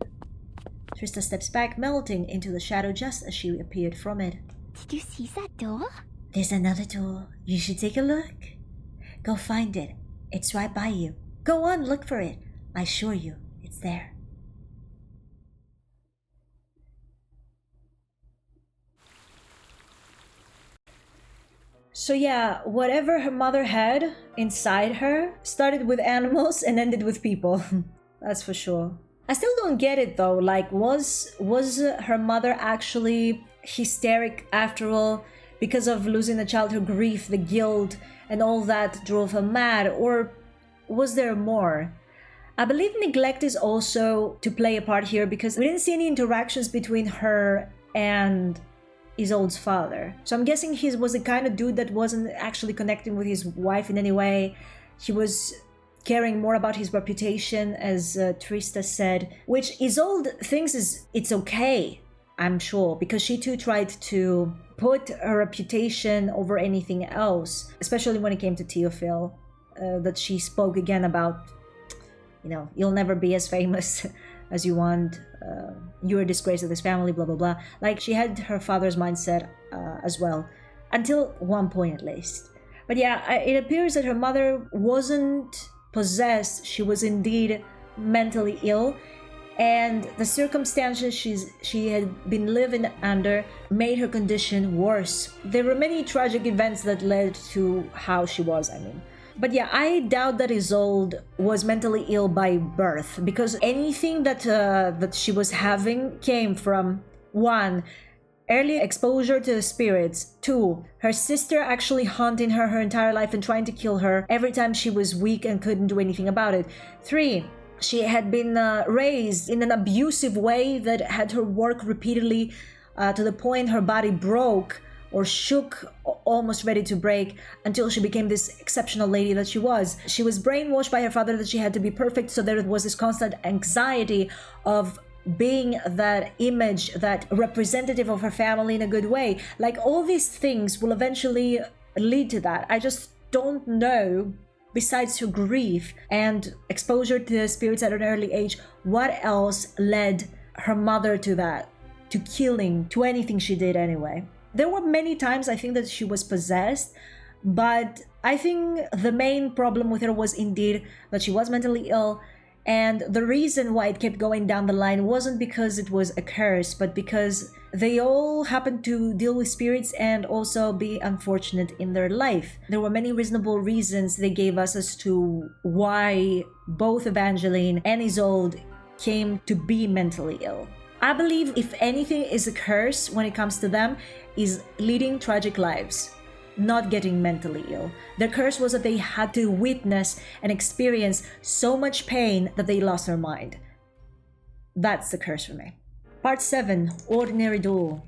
Trista steps back, melting into the shadow just as she appeared from it. Did you see that door? There's another door. You should take a look. Go find it. It's right by you. Go on, look for it. I assure you, it's there. So yeah, whatever her mother had inside her started with animals and ended with people. That's for sure. I still don't get it though. Like, was her mother actually hysteric after all because of losing a child, her grief, the guilt, and all that drove her mad? Or was there more? I believe neglect is also to play a part here because we didn't see any interactions between her and Isolde's father. So I'm guessing he was the kind of dude that wasn't actually connecting with his wife in any way. He was caring more about his reputation, as Trista said, which Isolde thinks it's okay, I'm sure, because she too tried to put her reputation over anything else, especially when it came to Theophil, that she spoke again about, you'll never be as famous as you want, you're a disgrace of this family, blah blah blah. Like, she had her father's mindset as well, until one point at least. But yeah, it appears that her mother wasn't possessed, she was indeed mentally ill, and the circumstances she had been living under made her condition worse. There were many tragic events that led to how she was, But yeah, I doubt that Isolde was mentally ill by birth, because anything that she was having came from, 1, early exposure to the spirits, 2, her sister actually haunting her entire life and trying to kill her every time she was weak and couldn't do anything about it, 3, she had been raised in an abusive way that had her work repeatedly to the point her body broke or shook, almost ready to break, until she became this exceptional lady that she was. She was brainwashed by her father that she had to be perfect, so there was this constant anxiety of being that image, that representative of her family in a good way. Like, all these things will eventually lead to that. I just don't know, besides her grief and exposure to the spirits at an early age, what else led her mother to that, to killing, to anything she did anyway. There were many times I think that she was possessed, but I think the main problem with her was indeed that she was mentally ill, and the reason why it kept going down the line wasn't because it was a curse, but because they all happened to deal with spirits and also be unfortunate in their life. There were many reasonable reasons they gave us as to why both Evangeline and Isolde came to be mentally ill. I believe if anything is a curse when it comes to them, is leading tragic lives, not getting mentally ill. Their curse was that they had to witness and experience so much pain that they lost their mind. That's the curse for me. Part 7, Ordinary Duel.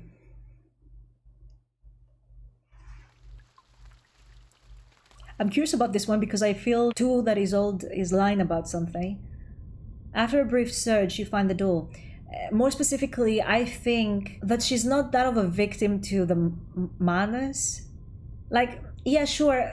I'm curious about this one because I feel too that Isolde is lying about something. After a brief search, you find the duel. More specifically, I think that she's not that of a victim to the manas. Like, yeah, sure,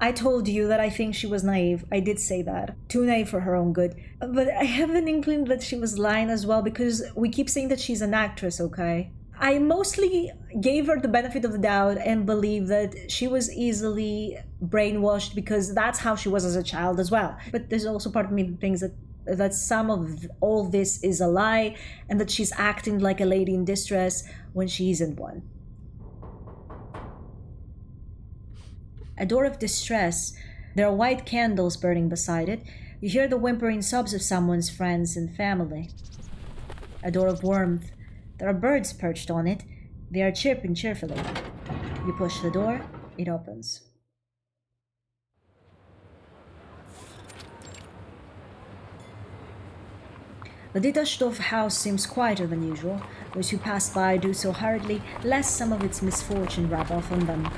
I told you that I think she was naive. I did say that. Too naive for her own good. But I have an inkling that she was lying as well, because we keep saying that she's an actress, okay? I mostly gave her the benefit of the doubt and believe that she was easily brainwashed because that's how she was as a child as well. But there's also part of me that thinks that some of all this is a lie and that she's acting like a lady in distress when she isn't one. A door of distress. There are white candles burning beside it. You hear the whimpering sobs of someone's friends and family. A door of warmth. There are birds perched on it. They are chirping cheerfully. You push the door, it opens. The Didashdorf house seems quieter than usual. Those who pass by do so hurriedly, lest some of its misfortune rub off on them.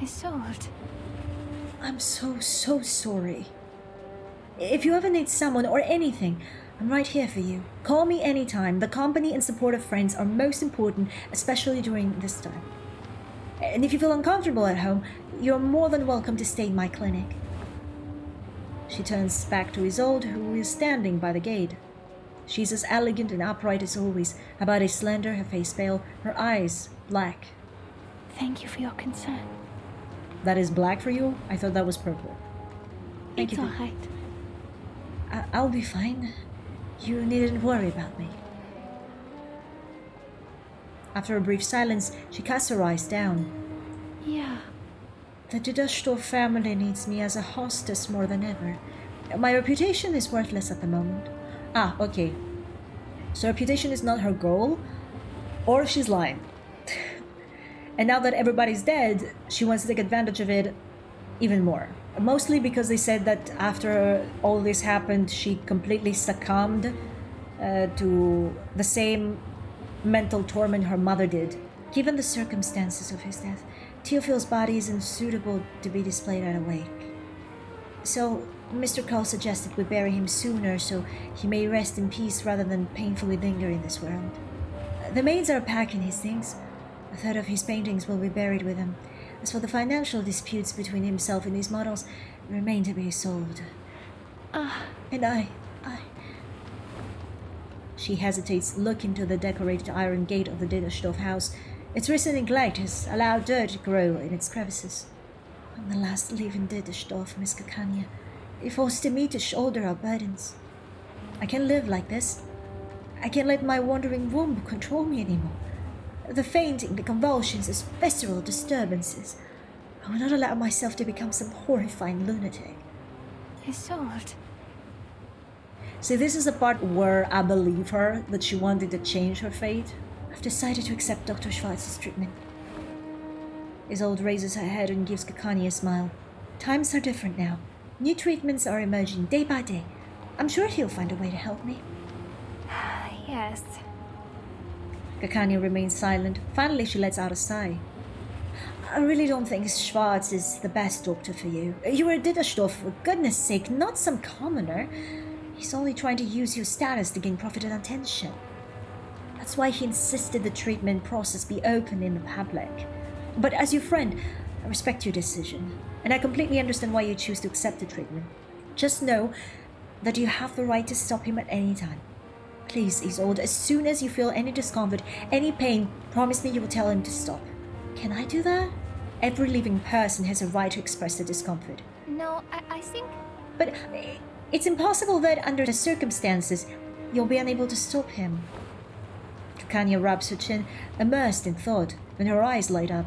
Isolde. I'm so sorry. If you ever need someone or anything, I'm right here for you. Call me anytime. The company and support of friends are most important, especially during this time. And if you feel uncomfortable at home, you're more than welcome to stay in my clinic. She turns back to Isolde, who is standing by the gate. She's as elegant and upright as always, her body slender, her face pale, her eyes black. Thank you for your concern. That is black for you? I thought that was purple. Thank It's you. alright. I'll be fine. You needn't worry about me. After a brief silence, she casts her eyes down. Yeah. The Didashdorf family needs me as a hostess more than ever. My reputation is worthless at the moment. Okay. So reputation is not her goal? Or she's lying. And now that everybody's dead, she wants to take advantage of it even more. Mostly because they said that after all this happened, she completely succumbed to the same mental torment her mother did. Given the circumstances of his death, Theophil's body isn't suitable to be displayed at a wake. So, Mr. Cole suggested we bury him sooner so he may rest in peace rather than painfully linger in this world. The maids are packing his things. A third of his paintings will be buried with him. As for the financial disputes between himself and his models, remain to be solved. And I... She hesitates, looking to the decorated iron gate of the Didashdorf house. Its recent neglect has allowed dirt to grow in its crevices. I'm the last living Didashdorf, Miss Kakanya. You're forced to me to shoulder our burdens. I can't live like this. I can't let my wandering womb control me anymore. The fainting, the convulsions, as visceral disturbances. I will not allow myself to become some horrifying lunatic. Isolde. See, this is the part where I believe her, that she wanted to change her fate. I've decided to accept Dr. Schwarz's treatment. Isolde raises her head and gives Kakani a smile. Times are different now. New treatments are emerging day by day. I'm sure he'll find a way to help me. Yes. Kakania remains silent. Finally, she lets out a sigh. I really don't think Schwarz is the best doctor for you. You're a Didashdorf, for goodness sake, not some commoner. He's only trying to use your status to gain profit and attention. That's why he insisted the treatment process be open in the public. But as your friend, I respect your decision, and I completely understand why you choose to accept the treatment. Just know that you have the right to stop him at any time. Please, Isolde, as soon as you feel any discomfort, any pain, promise me you will tell him to stop. Can I do that? Every living person has a right to express their discomfort. No, I think... But it's impossible that under the circumstances, you'll be unable to stop him. Kakanya rubs her chin, immersed in thought, when her eyes light up.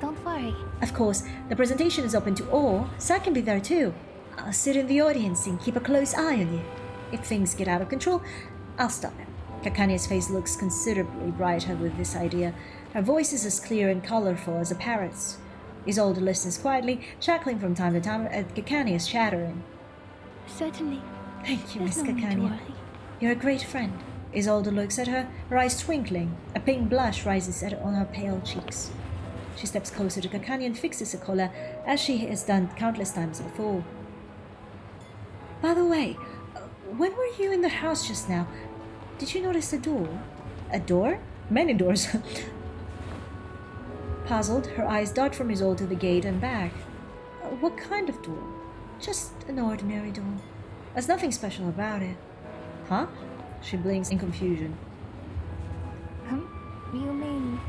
Don't worry. Of course, the presentation is open to all. Zach can be there too. I'll sit in the audience and keep a close eye on you. If things get out of control, I'll stop him. Kakanya's face looks considerably brighter with this idea. Her voice is as clear and colorful as a parrot's. Isolde listens quietly, chuckling from time to time at Kakanya's chattering. Certainly. Thank you, There's Miss no need to Kakanya. worry. You're a great friend. Isolde looks at her, her eyes twinkling. A pink blush rises on her pale cheeks. She steps closer to Kakanya and fixes her collar, as she has done countless times before. By the way, when were you in the house just now? Did you notice a door? A door? Many doors. Puzzled, her eyes dart from Isolde to the gate and back. What kind of door? Just an ordinary door. There's nothing special about it. Huh? She blinks in confusion. You mean...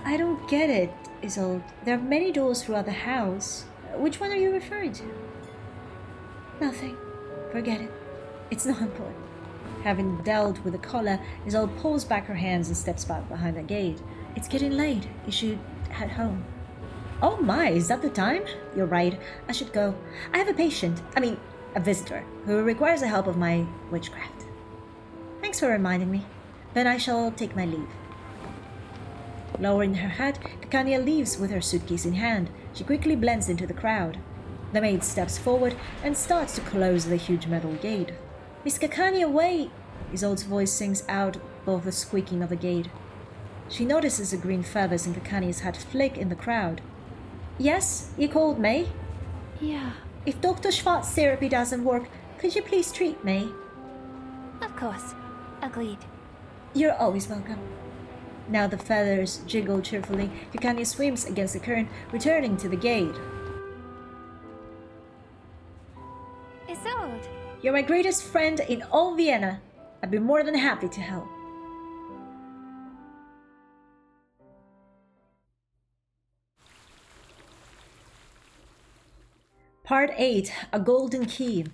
I don't get it, Isolde. There are many doors throughout the house. Which one are you referring to? Nothing. Forget it. It's not important. Having dealt with the collar, Isolde pulls back her hands and steps back behind the gate. It's getting late. You should head home. Oh my, is that the time? You're right. I should go. I have a visitor, who requires the help of my witchcraft. Thanks for reminding me. Then I shall take my leave. Lowering her head, Kakanya leaves with her suitcase in hand. She quickly blends into the crowd. The maid steps forward and starts to close the huge metal gate. Miss Kakania, wait! Isolde's voice sings out above the squeaking of the gate. She notices the green feathers in Kakania's hat flick in the crowd. Yes, you called me? Yeah, If Dr. Schwartz's therapy doesn't work, could you please treat me? of course. Agreed. You're always welcome. Now the feathers jiggle cheerfully. Kakania swims against the current, returning to the gate. Isolde! You're my greatest friend in all Vienna. I'd be more than happy to help. Part 8. A Golden Key.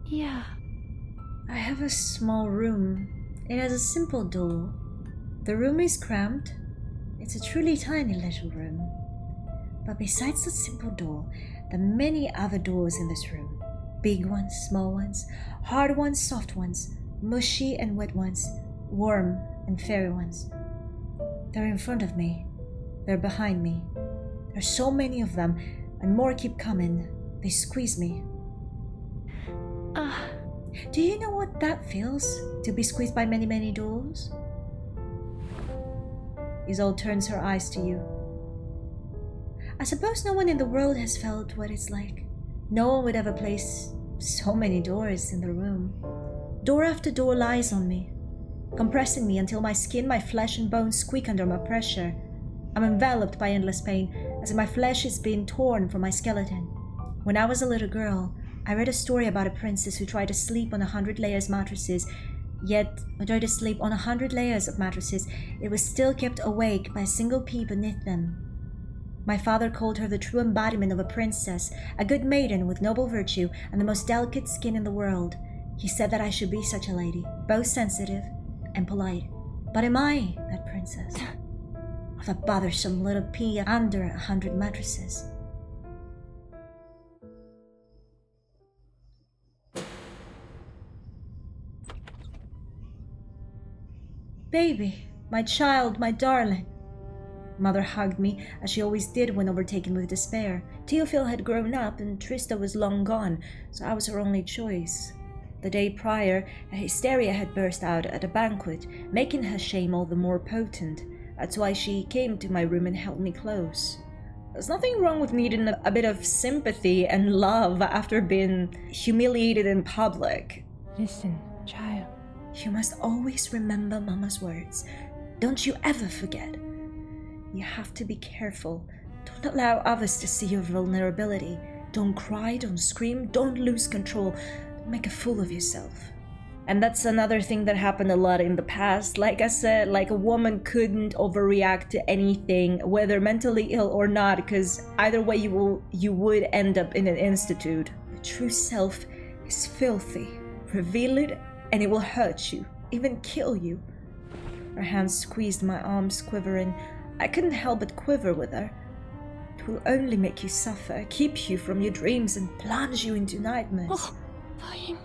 Yeah. I have a small room. It has a simple door. The room is cramped. It's a truly tiny little room. But besides the simple door, there are many other doors in this room. Big ones, small ones, hard ones, soft ones, mushy and wet ones, warm and fairy ones. They're in front of me. They're behind me. There's so many of them, and more keep coming. They squeeze me. Do you know what that feels? To be squeezed by many, many doors? Isolde turns her eyes to you. I suppose no one in the world has felt what it's like. No one would ever place so many doors in the room. Door after door lies on me, compressing me until my skin, my flesh and bones squeak under my pressure. I'm enveloped by endless pain, as if my flesh is being torn from my skeleton. When I was a little girl, I read a story about a princess who tried to sleep on 100 layers mattresses, yet when tried to sleep on 100 layers of mattresses, it was still kept awake by a single pea beneath them. My father called her the true embodiment of a princess, a good maiden with noble virtue and the most delicate skin in the world. He said that I should be such a lady, both sensitive and polite. But am I that princess? Or the bothersome little pea under 100 mattresses? Baby, my child, my darling. Mother hugged me, as she always did when overtaken with despair. Theophil had grown up and Trista was long gone, so I was her only choice. The day prior, a hysteria had burst out at a banquet, making her shame all the more potent. That's why she came to my room and held me close. There's nothing wrong with needing a bit of sympathy and love after being humiliated in public. Listen, child. You must always remember Mama's words. Don't you ever forget. You have to be careful. Don't allow others to see your vulnerability. Don't cry, don't scream, don't lose control. Don't make a fool of yourself. And that's another thing that happened a lot in the past. Like I said, like a woman couldn't overreact to anything, whether mentally ill or not, because either way you would end up in an institute. The true self is filthy. Reveal it and it will hurt you, even kill you. Her hands squeezed my arms, quivering. I couldn't help but quiver with her. It will only make you suffer, keep you from your dreams, and plunge you into nightmares. Oh, fine.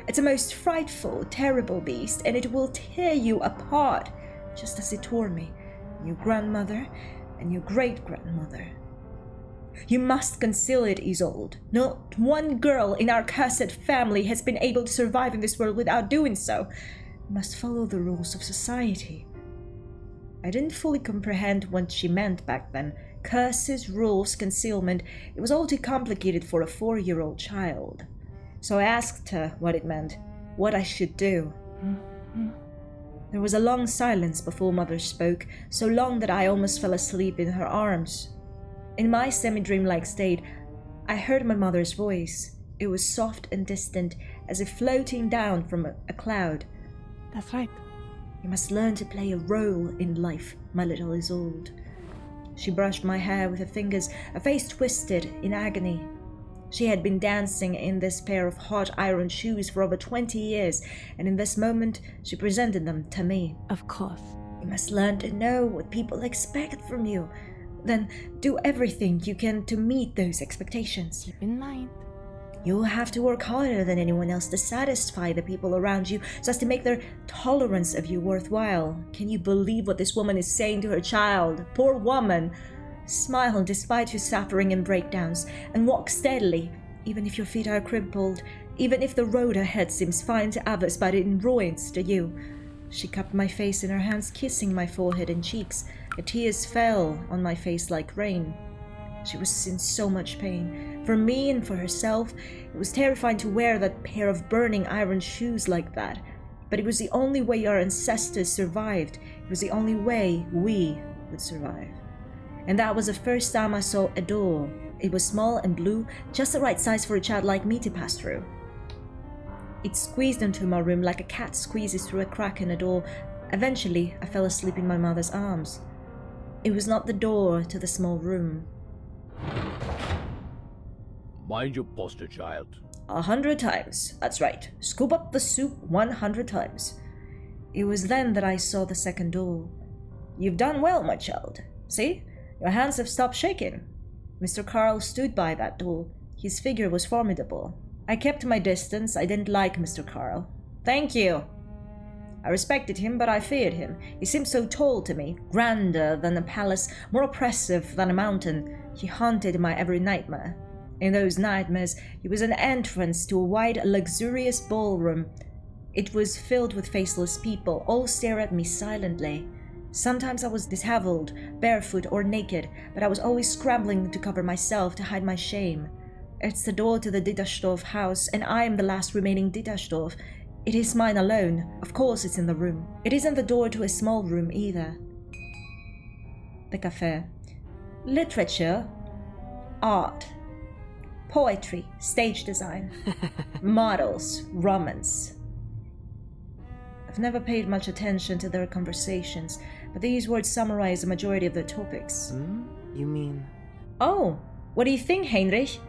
It's a most frightful, terrible beast, and it will tear you apart, just as it tore me, your grandmother, and your great-grandmother. You must conceal it, Isolde. Not one girl in our cursed family has been able to survive in this world without doing so. You must follow the rules of society. I didn't fully comprehend what she meant back then. Curses, rules, concealment. It was all too complicated for a 4-year-old child. So I asked her what it meant, what I should do. There was a long silence before Mother spoke, so long that I almost fell asleep in her arms. In my semi-dreamlike state, I heard my mother's voice. It was soft and distant, as if floating down from a cloud. That's right. You must learn to play a role in life, my little Isolde. She brushed my hair with her fingers, her face twisted in agony. She had been dancing in this pair of hot iron shoes for over 20 years, and in this moment she presented them to me. Of course. You must learn to know what people expect from you. Then do everything you can to meet those expectations. Keep in mind. You'll have to work harder than anyone else to satisfy the people around you so as to make their tolerance of you worthwhile. Can you believe what this woman is saying to her child? Poor woman! Smile despite your suffering and breakdowns, and walk steadily, even if your feet are crippled, even if the road ahead seems fine to others but in ruins to you. She cupped my face in her hands, kissing my forehead and cheeks. The tears fell on my face like rain. She was in so much pain. For me and for herself, it was terrifying to wear that pair of burning iron shoes like that. But it was the only way our ancestors survived. It was the only way we would survive. And that was the first time I saw a door. It was small and blue, just the right size for a child like me to pass through. It squeezed into my room like a cat squeezes through a crack in a door. Eventually, I fell asleep in my mother's arms. It was not the door to the small room. Mind your posture, child. 100 times. That's right. Scoop up the soup 100 times. It was then that I saw the second door. You've done well, my child. See? Your hands have stopped shaking. Mr. Carl stood by that door. His figure was formidable. I kept my distance. I didn't like Mr. Carl. Thank you. I respected him, but I feared him. He seemed so tall to me, grander than a palace, more oppressive than a mountain. He haunted my every nightmare. In those nightmares, he was an entrance to a wide, luxurious ballroom. It was filled with faceless people, all stare at me silently. Sometimes I was disheveled, barefoot or naked, but I was always scrambling to cover myself, to hide my shame. It's the door to the Dittersdorf house, and I am the last remaining Dittersdorf. It is mine alone. Of course it's in the room. It isn't the door to a small room either. The cafe. Literature. Art. Poetry. Stage design. Models. Romance. I've never paid much attention to their conversations, but these words summarize the majority of their topics. You mean? Oh, what do you think, Heinrich?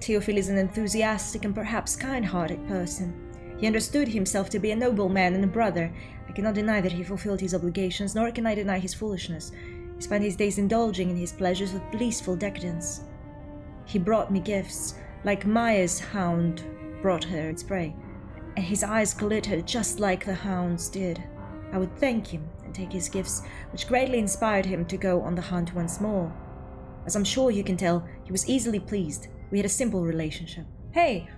Theophil is an enthusiastic and perhaps kind-hearted person. He understood himself to be a noble man and a brother. I cannot deny that he fulfilled his obligations, nor can I deny his foolishness. He spent his days indulging in his pleasures with blissful decadence. He brought me gifts, like Maya's hound brought her its prey, and his eyes glittered just like the hound's did. I would thank him and take his gifts, which greatly inspired him to go on the hunt once more. As I'm sure you can tell, he was easily pleased. We had a simple relationship. Hey,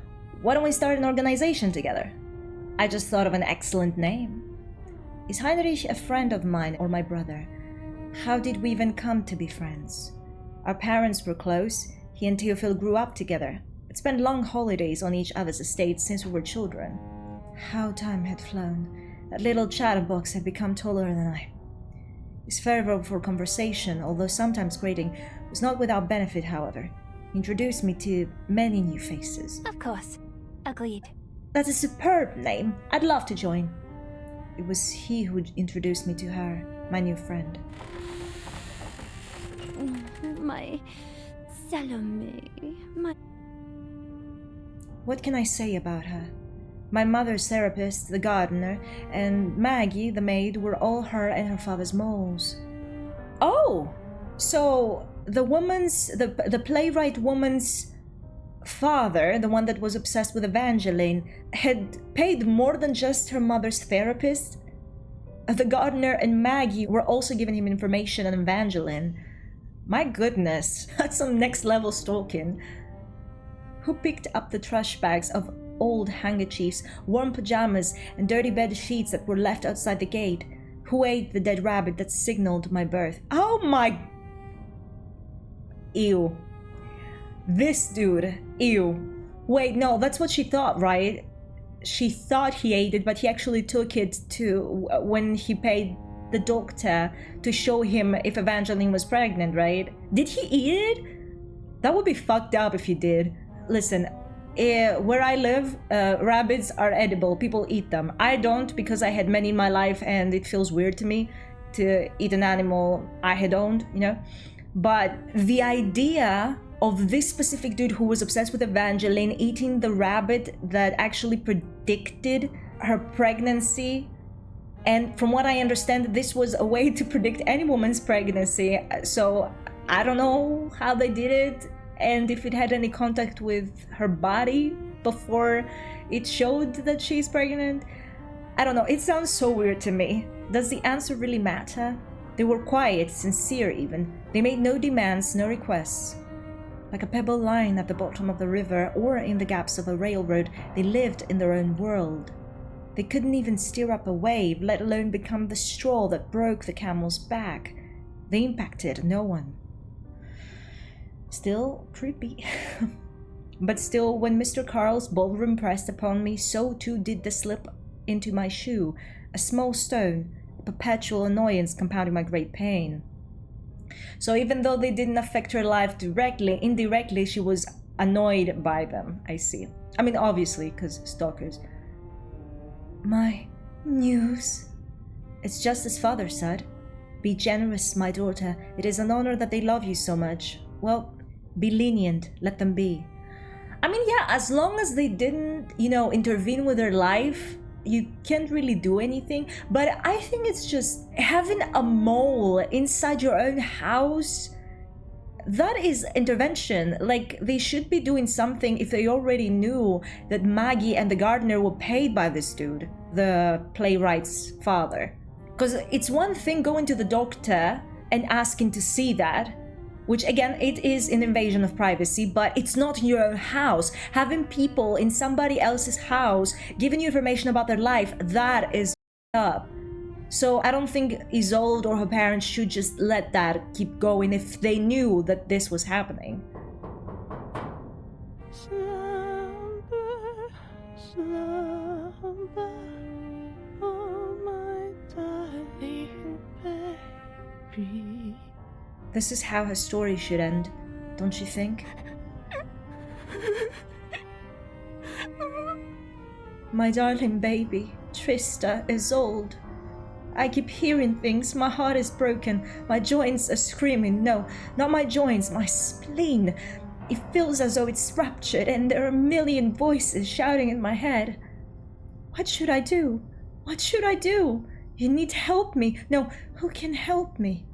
why don't we start an organization together? I just thought of an excellent name. Is Heinrich a friend of mine or my brother? How did we even come to be friends? Our parents were close. He and Theophil grew up together, but spent long holidays on each other's estates since we were children. How time had flown. That little chatterbox had become taller than I. His fervor for conversation, although sometimes grating, was not without benefit, however. He introduced me to many new faces. Of course. Agreed. That's a superb name. I'd love to join. It was he who introduced me to her, my new friend. My Salome. My... What can I say about her? My mother's therapist, the gardener, and Maggie, the maid, were all her and her father's moles. Oh! So, the playwright woman's father, the one that was obsessed with Evangeline, had paid more than just her mother's therapist? The gardener and Maggie were also giving him information on Evangeline. My goodness, that's some next level stalking. Who picked up the trash bags of old handkerchiefs, warm pajamas, and dirty bed sheets that were left outside the gate? Who ate the dead rabbit that signaled my birth? Oh my... Ew. This dude. Ew. Wait, no, that's what she thought, right? She thought he ate it, but he actually took it to when he paid the doctor to show him if Evangeline was pregnant, right? Did he eat it? That would be fucked up if he did. Listen, where I live, rabbits are edible. People eat them. I don't, because I had many in my life and it feels weird to me to eat an animal I had owned, you know? But the idea of this specific dude who was obsessed with Evangeline eating the rabbit that actually predicted her pregnancy, and from what I understand, this was a way to predict any woman's pregnancy. So I don't know how they did it and if it had any contact with her body. before it showed that she's pregnant. I don't know, it sounds so weird to me. Does the answer really matter? They were quiet, sincere even. They made no demands, no requests. Like a pebble lying at the bottom of the river or in the gaps of a railroad, they lived in their own world. They couldn't even steer up a wave, let alone become the straw that broke the camel's back. They impacted no one. Still creepy. But still, when Mr. Carl's ballroom pressed upon me, so too did the slip into my shoe, a small stone, a perpetual annoyance compounding my great pain. So even though they didn't affect her life directly, indirectly she was annoyed by them, I see. I mean, obviously, because stalkers. My news. It's just as father said. Be generous, my daughter. It is an honor that they love you so much. Well, be lenient. Let them be. I mean, yeah, as long as they didn't, intervene with their life, you can't really do anything. But I think it's just having a mole inside your own house. That is intervention. Like, they should be doing something if they already knew that Maggie and the gardener were paid by this dude, the playwright's father. Because it's one thing going to the doctor and asking to see that, which again, it is an invasion of privacy, but it's not in your own house. Having people in somebody else's house giving you information about their life, that is up. So I don't think Isolde or her parents should just let that keep going if they knew that this was happening. Slumber, slumber, oh my darling baby. This is how her story should end, don't you think? My darling baby, Trista, Isolde. I keep hearing things, my heart is broken, my joints are screaming. No, not my joints, my spleen. It feels as though it's ruptured and there are a million voices shouting in my head. What should I do? What should I do? You need to help me. No, who can help me?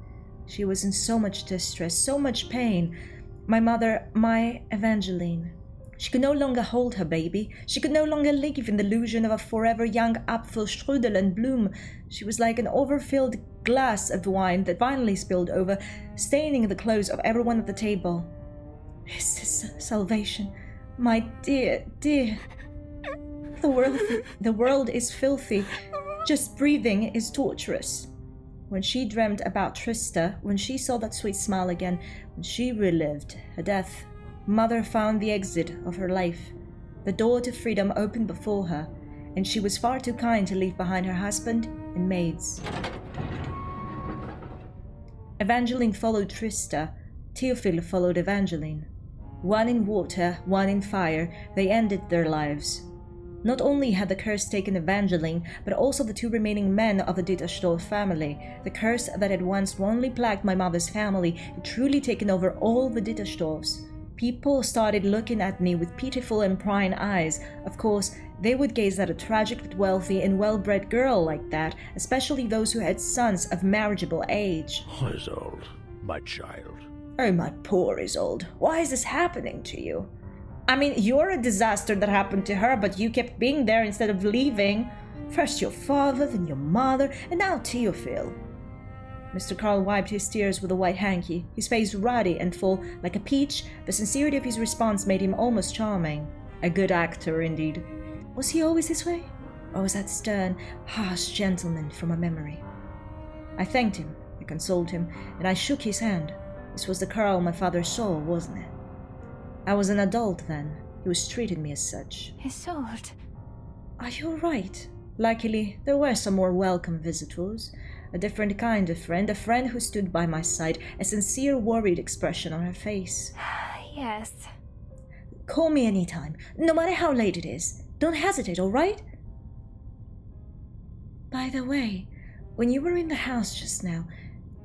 She was in so much distress, so much pain. My mother, my Evangeline. She could no longer hold her baby. She could no longer live in the illusion of a forever young Apfelstrudel and bloom. She was like an overfilled glass of wine that finally spilled over, staining the clothes of everyone at the table. Is this salvation? My dear, dear. The world is filthy. Just breathing is torturous. When she dreamt about Trista, when she saw that sweet smile again, when she relived her death, Mother found the exit of her life. The door to freedom opened before her, and she was far too kind to leave behind her husband and maids. Evangeline followed Trista. Theophil followed Evangeline. One in water, one in fire, they ended their lives. Not only had the curse taken Evangeline, but also the two remaining men of the Dittersdorf family. The curse that had once only plagued my mother's family had truly taken over all the Dittersdorfs. People started looking at me with pitiful and prying eyes. Of course, they would gaze at a tragic but wealthy and well-bred girl like that, especially those who had sons of marriageable age. Isolde, my child. Oh, my poor Isolde, why is this happening to you? I mean, you're a disaster that happened to her, but you kept being there instead of leaving. First your father, then your mother, and now Theophil. Mr. Carl wiped his tears with a white hanky, his face ruddy and full, like a peach. The sincerity of his response made him almost charming. A good actor, indeed. Was he always this way? Or was that stern, harsh gentleman from a memory? I thanked him, I consoled him, and I shook his hand. This was the Carl my father saw, wasn't it? I was an adult then. He was treating me as such. Isolde. Are you all right? Luckily, there were some more welcome visitors. A different kind of friend, a friend who stood by my side, a sincere, worried expression on her face. Yes. Call me anytime, no matter how late it is. Don't hesitate, all right? By the way, when you were in the house just now,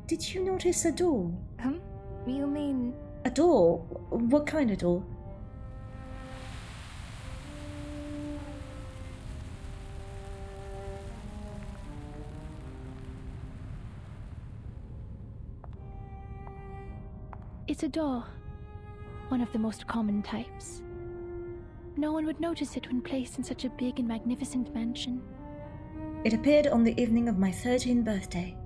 did you notice a door? You mean... A door? What kind of door? It's a door. One of the most common types. no one would notice it when placed in such a big and magnificent mansion. It appeared on the evening of my 13th birthday.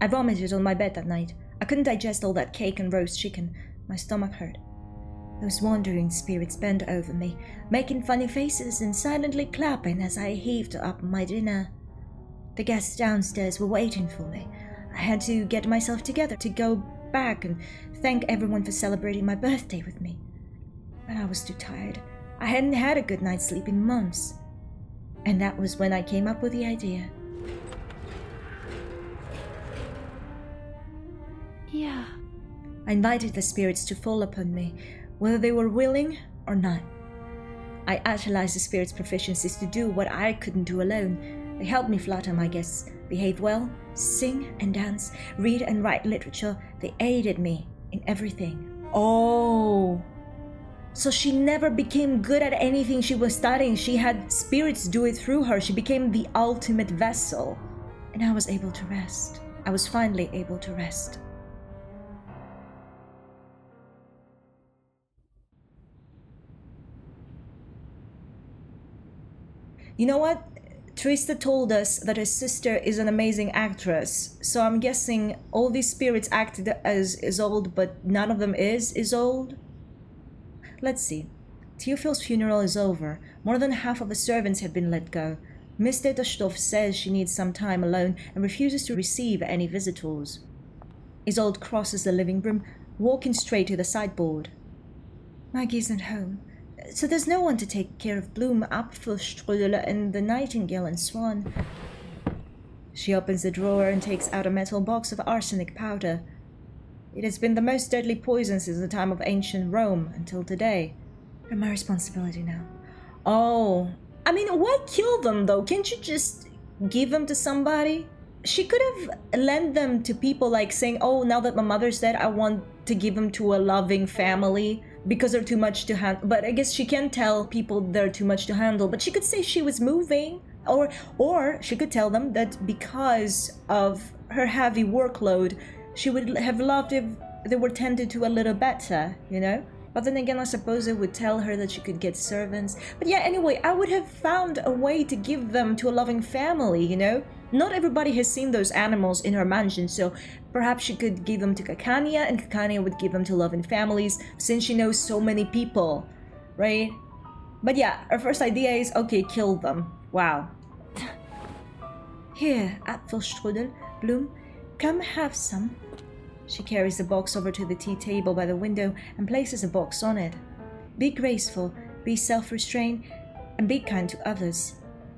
I vomited on my bed that night. I couldn't digest all that cake and roast chicken. My stomach hurt. Those wandering spirits bent over me, making funny faces and silently clapping as I heaved up my dinner. The guests downstairs were waiting for me. I had to get myself together to go back and thank everyone for celebrating my birthday with me. But I was too tired. I hadn't had a good night's sleep in months. And that was when I came up with the idea. Yeah. I invited the spirits to fall upon me, whether they were willing or not. I utilized the spirits' proficiencies to do what I couldn't do alone. They helped me flatter my guests, behave well, sing and dance, read and write literature. They aided me in everything. Oh, so she never became good at anything she was studying. She had spirits do it through her. She became the ultimate vessel. And I was able to rest. I was finally able to rest. You know what? Trista told us that his sister is an amazing actress, so I'm guessing all these spirits acted as Isolde, but none of them is Isolde? Let's see. Theophil's funeral is over. More than half of the servants have been let go. Miss Detashtoff says she needs some time alone and refuses to receive any visitors. Isolde crosses the living room, walking straight to the sideboard. Maggie isn't home. So there's no one to take care of Bloom, Apfelstrudel, and the Nightingale and Swan. She opens the drawer and takes out a metal box of arsenic powder. It has been the most deadly poison since the time of ancient Rome until today. They're my responsibility now. Oh, I mean, why kill them though? Can't you just give them to somebody? She could have lent them to people, like saying, oh, now that my mother's dead, I want to give them to a loving family because they're too much to handle. But I guess she can't tell people they're too much to handle. But she could say she was moving. Or she could tell them that because of her heavy workload, she would have loved if they were tended to a little better, you know? But then again, I suppose it would tell her that she could get servants. But yeah, anyway, I would have found a way to give them to a loving family, you know? Not everybody has seen those animals in her mansion, so perhaps she could give them to Cacanea, and Cacanea would give them to loving families, since she knows so many people, right? But yeah, her first idea is, okay, kill them. Wow. Here, Apfelstrudel, Bloom, come have some. She carries the box over to the tea table by the window and places a box on it. Be graceful, be self-restrained, and be kind to others.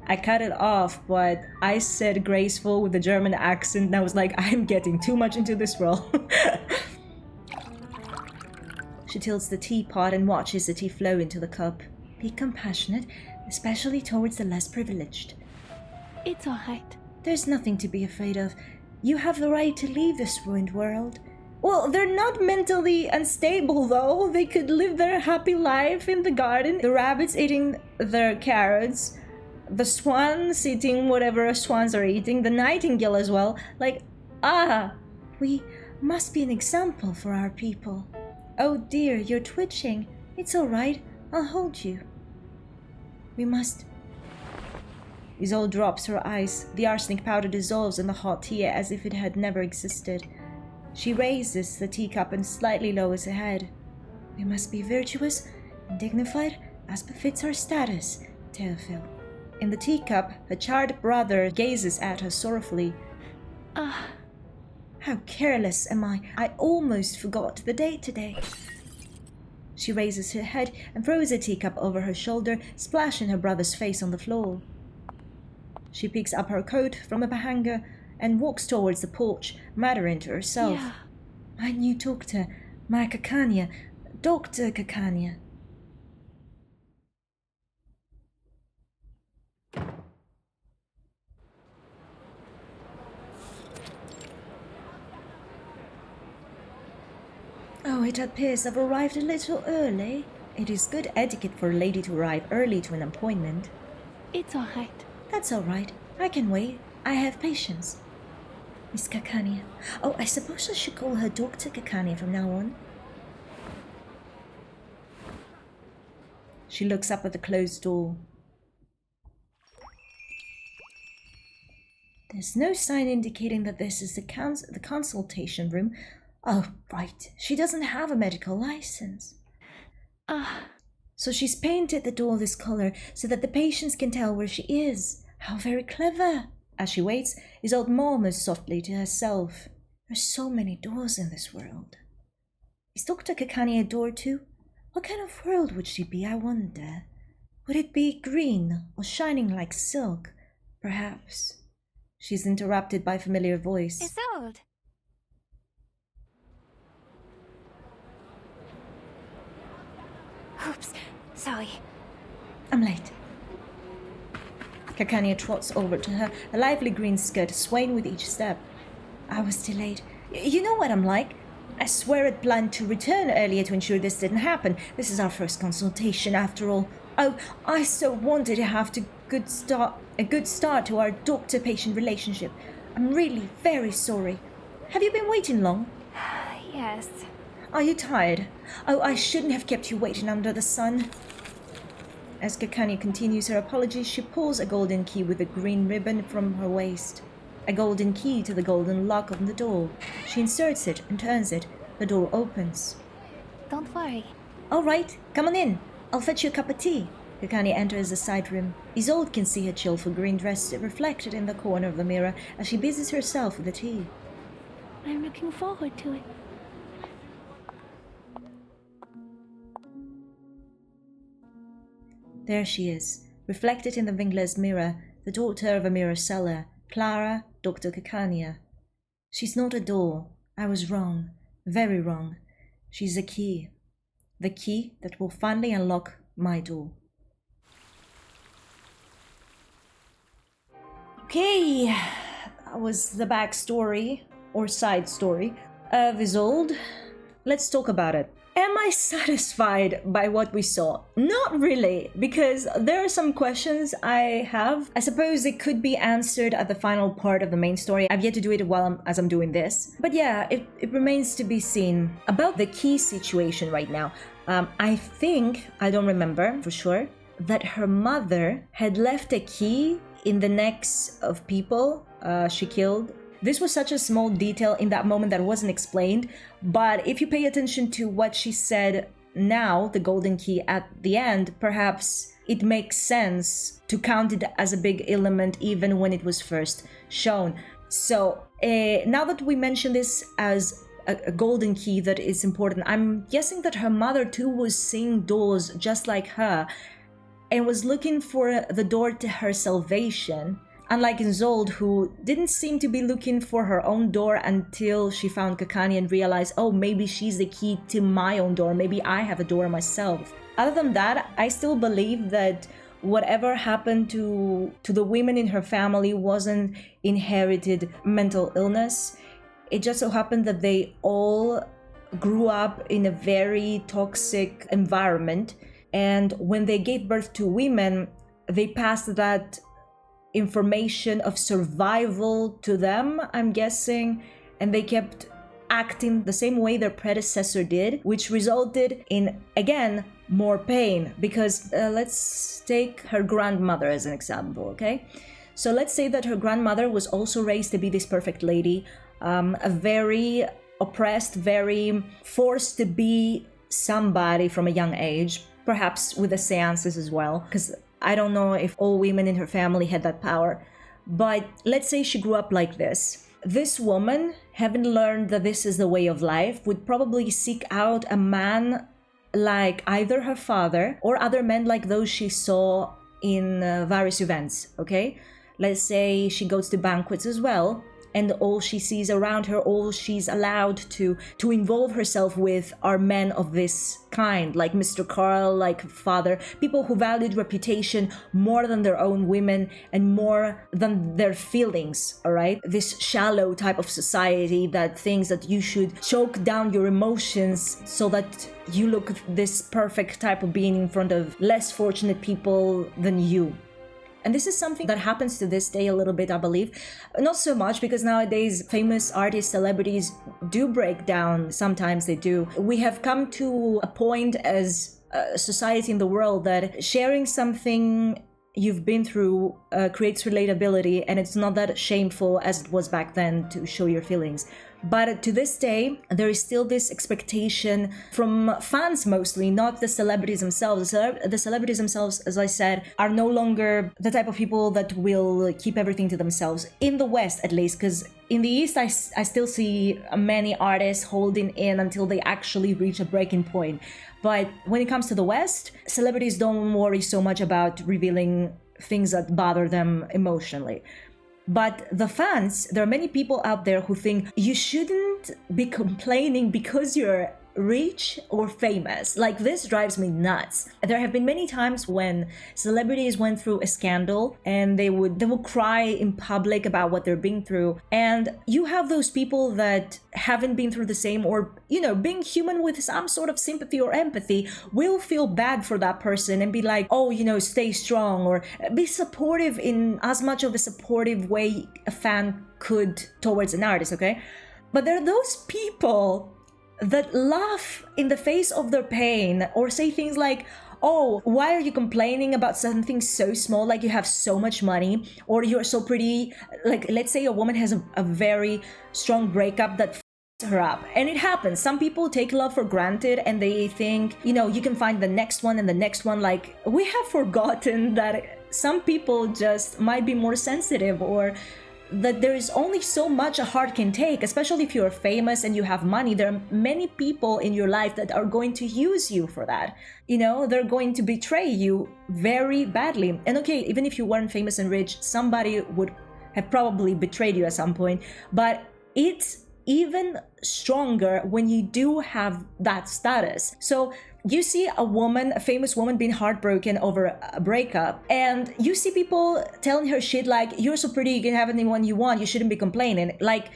I cut it off, but I said graceful with a German accent, and I was like, I'm getting too much into this role. She tilts the teapot and watches the tea flow into the cup. Be compassionate, especially towards the less privileged. It's all right. There's nothing to be afraid of. You have the right to leave this ruined world. Well, they're not mentally unstable, though. They could live their happy life in the garden. The rabbits eating their carrots. The swans eating whatever swans are eating. The nightingale as well. Like, we must be an example for our people. Oh dear, you're twitching. It's all right. I'll hold you. We must... Isolde drops her eyes. The arsenic powder dissolves in the hot tea as if it had never existed. She raises the teacup and slightly lowers her head. We must be virtuous and dignified as befits our status, Theophil. In the teacup, her charred brother gazes at her sorrowfully. How careless am I! I almost forgot the date today. She raises her head and throws a teacup over her shoulder, splashing her brother's face on the floor. She picks up her coat from a hanger and walks towards the porch, muttering to herself. Yeah. My new doctor, my Cacanea, Dr. Cacanea. Oh, it appears I've arrived a little early. It is good etiquette for a lady to arrive early to an appointment. It's all right. That's all right. I can wait. I have patience. Miss Cacanea. Oh, I suppose I should call her Dr. Cacanea from now on. She looks up at the closed door. There's no sign indicating that this is the consultation room. Oh, right. She doesn't have a medical license. So she's painted the door this color so that the patients can tell where she is. How very clever. As she waits, Isolde murmurs softly to herself. There's so many doors in this world. Is Dr. Kakani a door too? What kind of world would she be, I wonder? Would it be green or shining like silk? Perhaps. She's interrupted by a familiar voice. Isolde! Oops, sorry. I'm late. Kakania trots over to her, a lively green skirt swaying with each step. I was delayed. You know what I'm like. I swear I'd planned to return earlier to ensure this didn't happen. This is our first consultation, after all. Oh, I so wanted to have a good start to our doctor-patient relationship. I'm really very sorry. Have you been waiting long? Yes. Are you tired? Oh, I shouldn't have kept you waiting under the sun. As Kakani continues her apologies, she pulls a golden key with a green ribbon from her waist. A golden key to the golden lock on the door. She inserts it and turns it. The door opens. Don't worry. All right, come on in. I'll fetch you a cup of tea. Kakani enters the side room. Isolde can see her cheerful green dress reflected in the corner of the mirror as she busies herself with the tea. I'm looking forward to it. There she is, reflected in the Winkler's mirror, the daughter of a mirror seller, Clara, Dr. Kakania. She's not a door. I was wrong, very wrong. She's a key. The key that will finally unlock my door. Okay, that was the backstory, or side story, of Isolde. Let's talk about it. Am I satisfied by what we saw? Not really, because there are some questions I have. I suppose it could be answered at the final part of the main story. I've yet to do it as I'm doing this. But yeah, it remains to be seen. About the key situation right now, I think, I don't remember for sure, that her mother had left a key in the necks of people she killed. This was such a small detail in that moment that wasn't explained, but if you pay attention to what she said now, the golden key at the end, perhaps it makes sense to count it as a big element even when it was first shown. So now that we mention this as a golden key that is important, I'm guessing that her mother too was seeing doors just like her and was looking for the door to her salvation. Unlike Isolde, who didn't seem to be looking for her own door until she found Kakani and realized, oh, maybe she's the key to my own door, maybe I have a door myself. Other than that, I still believe that whatever happened to the women in her family wasn't inherited mental illness. It just so happened that they all grew up in a very toxic environment, and when they gave birth to women, they passed that information of survival to them, I'm guessing, and they kept acting the same way their predecessor did, which resulted in, again, more pain. Because let's take her grandmother as an example, okay? So let's say that her grandmother was also raised to be this perfect lady, a very oppressed, very forced to be somebody from a young age, perhaps with the seances as well, because I don't know if all women in her family had that power, but let's say she grew up like this. This woman, having learned that this is the way of life, would probably seek out a man like either her father or other men like those she saw in various events, okay? Let's say she goes to banquets as well, and all she sees around her, all she's allowed to involve herself with are men of this kind, like Mr. Carl, like father, people who valued reputation more than their own women and more than their feelings, all right? This shallow type of society that thinks that you should choke down your emotions so that you look this perfect type of being in front of less fortunate people than you. And this is something that happens to this day a little bit, I believe. Not so much, because nowadays famous artists, celebrities do break down. Sometimes they do. We have come to a point as society in the world that sharing something you've been through creates relatability, and it's not that shameful as it was back then to show your feelings. But to this day, there is still this expectation from fans mostly, not the celebrities themselves. The celebrities themselves, as I said, are no longer the type of people that will keep everything to themselves. In the West, at least, because in the East, I still see many artists holding in until they actually reach a breaking point. But when it comes to the West, celebrities don't worry so much about revealing things that bother them emotionally. But the fans, there are many people out there who think you shouldn't be complaining because you're rich or famous. Like, this drives me nuts. There have been many times when celebrities went through a scandal and they would cry in public about what they're being through, and you have those people that haven't been through the same, or being human with some sort of sympathy or empathy, will feel bad for that person and be like, oh, stay strong, or be supportive in as much of a supportive way a fan could towards an artist, okay? But there are those people that laugh in the face of their pain, or say things like, oh, why are you complaining about something so small, like you have so much money, or you're so pretty. Like, let's say a woman has a very strong breakup that f***s her up, and it happens. Some people take love for granted and they think, you can find the next one and the next one. Like, we have forgotten that some people just might be more sensitive, or that there is only so much a heart can take, especially if you're famous and you have money. There are many people in your life that are going to use you for that. They're going to betray you very badly. And okay, even if you weren't famous and rich, somebody would have probably betrayed you at some point. But it's even stronger when you do have that status. So you see a famous woman being heartbroken over a breakup, and you see people telling her shit like, you're so pretty, you can have anyone you want, you shouldn't be complaining. Like,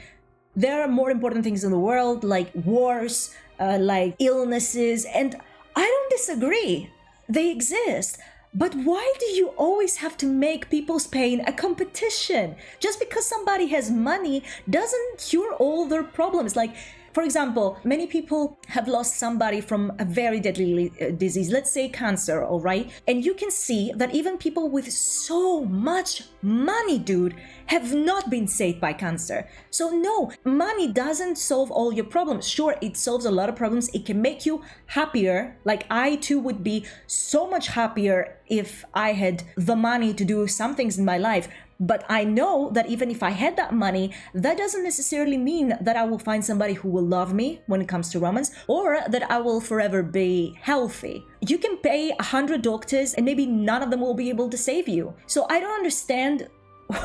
there are more important things in the world, like wars, like illnesses, and I don't disagree. They exist. But why do you always have to make people's pain a competition? Just because somebody has money doesn't cure all their problems. Like, for example, many people have lost somebody from a very deadly disease, let's say cancer, all right? And you can see that even people with so much money, dude, have not been saved by cancer. So no, money doesn't solve all your problems. Sure, it solves a lot of problems. It can make you happier. Like, I too would be so much happier if I had the money to do some things in my life. But I know that even if I had that money, that doesn't necessarily mean that I will find somebody who will love me when it comes to romance, or that I will forever be healthy. You can pay 100 doctors and maybe none of them will be able to save you. So I don't understand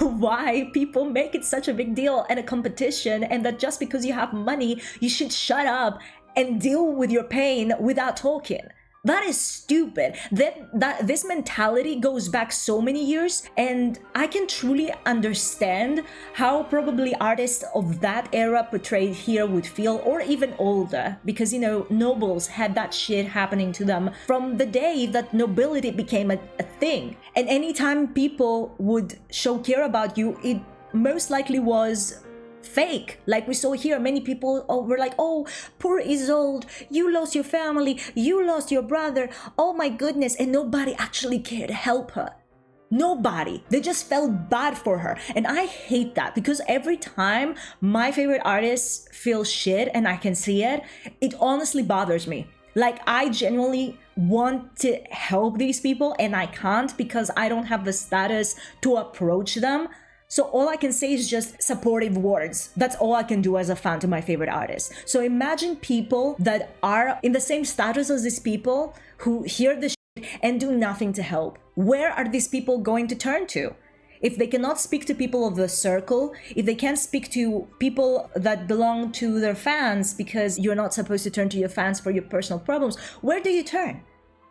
why people make it such a big deal and a competition, and that just because you have money, you should shut up and deal with your pain without talking. That is stupid. That this mentality goes back so many years, and I can truly understand how probably artists of that era portrayed here would feel, or even older, because nobles had that shit happening to them from the day that nobility became a thing. And anytime people would show care about you, it most likely was fake. Like we saw here, many people were like, oh, poor Isolde, you lost your family, you lost your brother, oh my goodness, and nobody actually cared to help her. Nobody. They just felt bad for her. And I hate that, because every time my favorite artists feel shit and I can see it, it honestly bothers me. Like, I genuinely want to help these people and I can't because I don't have the status to approach them. So all I can say is just supportive words. That's all I can do as a fan to my favorite artist. So imagine people that are in the same status as these people who hear the shit and do nothing to help. Where are these people going to turn to? If they cannot speak to people of the circle, if they can't speak to people that belong to their fans, because you're not supposed to turn to your fans for your personal problems, where do you turn?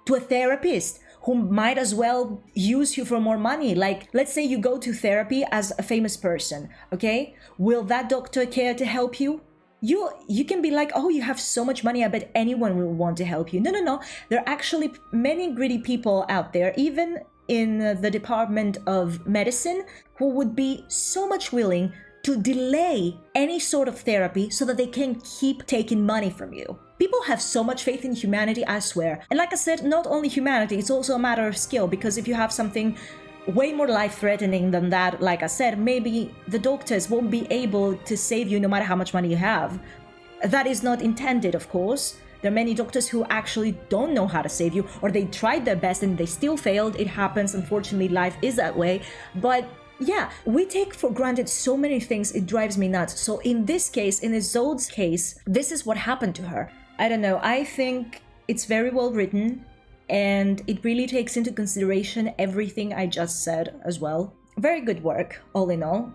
To a therapist who might as well use you for more money. Like, let's say you go to therapy as a famous person, okay? Will that doctor care to help you? You can be like, oh, you have so much money, I bet anyone will want to help you. No. There are actually many greedy people out there, even in the department of medicine, who would be so much willing to delay any sort of therapy so that they can keep taking money from you. People have so much faith in humanity, I swear. And like I said, not only humanity, it's also a matter of skill, because if you have something way more life-threatening than that, like I said, maybe the doctors won't be able to save you no matter how much money you have. That is not intended, of course. There are many doctors who actually don't know how to save you, or they tried their best and they still failed. It happens, unfortunately, life is that way. But yeah, we take for granted so many things, it drives me nuts. So in this case, in Isolde's case, this is what happened to her. I don't know, I think it's very well written, and it really takes into consideration everything I just said as well. Very good work, all in all.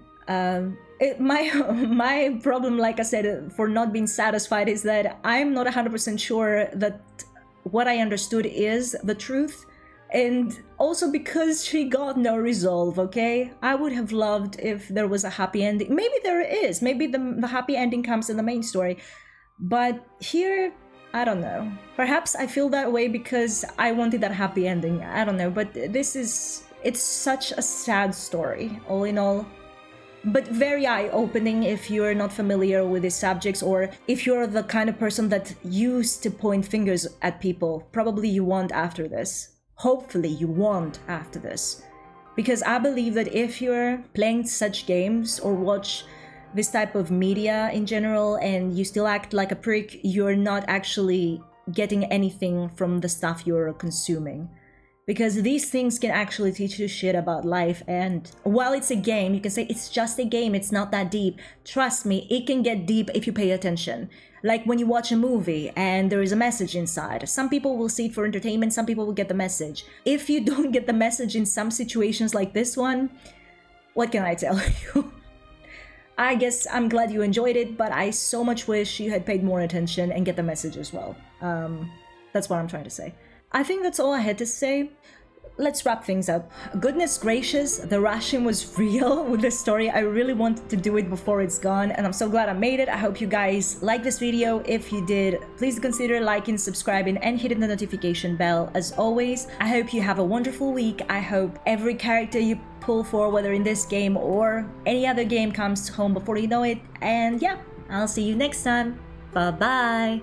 My problem, like I said, for not being satisfied is that I'm not 100% sure that what I understood is the truth. And also because she got no resolve, okay? I would have loved if there was a happy ending. Maybe there is. Maybe the happy ending comes in the main story. But here, I don't know. Perhaps I feel that way because I wanted that happy ending. I don't know. But it's such a sad story, all in all. But very eye-opening if you're not familiar with these subjects, or if you're the kind of person that used to point fingers at people. Probably you won't after this. Hopefully you won't after this. Because I believe that if you're playing such games or watch this type of media in general and you still act like a prick, you're not actually getting anything from the stuff you're consuming. Because these things can actually teach you shit about life, and while it's a game, you can say it's just a game, it's not that deep. Trust me, it can get deep if you pay attention. Like when you watch a movie and there is a message inside. Some people will see it for entertainment, some people will get the message. If you don't get the message in some situations like this one, what can I tell you? I guess I'm glad you enjoyed it, but I so much wish you had paid more attention and get the message as well. That's what I'm trying to say. I think that's all I had to say. Let's wrap things up. Goodness gracious, the rushing was real with this story. I really wanted to do it before it's gone, and I'm so glad I made it. I hope you guys liked this video. If you did, please consider liking, subscribing, and hitting the notification bell. As always, I hope you have a wonderful week. I hope every character you pull for, whether in this game or any other game, comes home before you know it. And yeah, I'll see you next time. Bye-bye.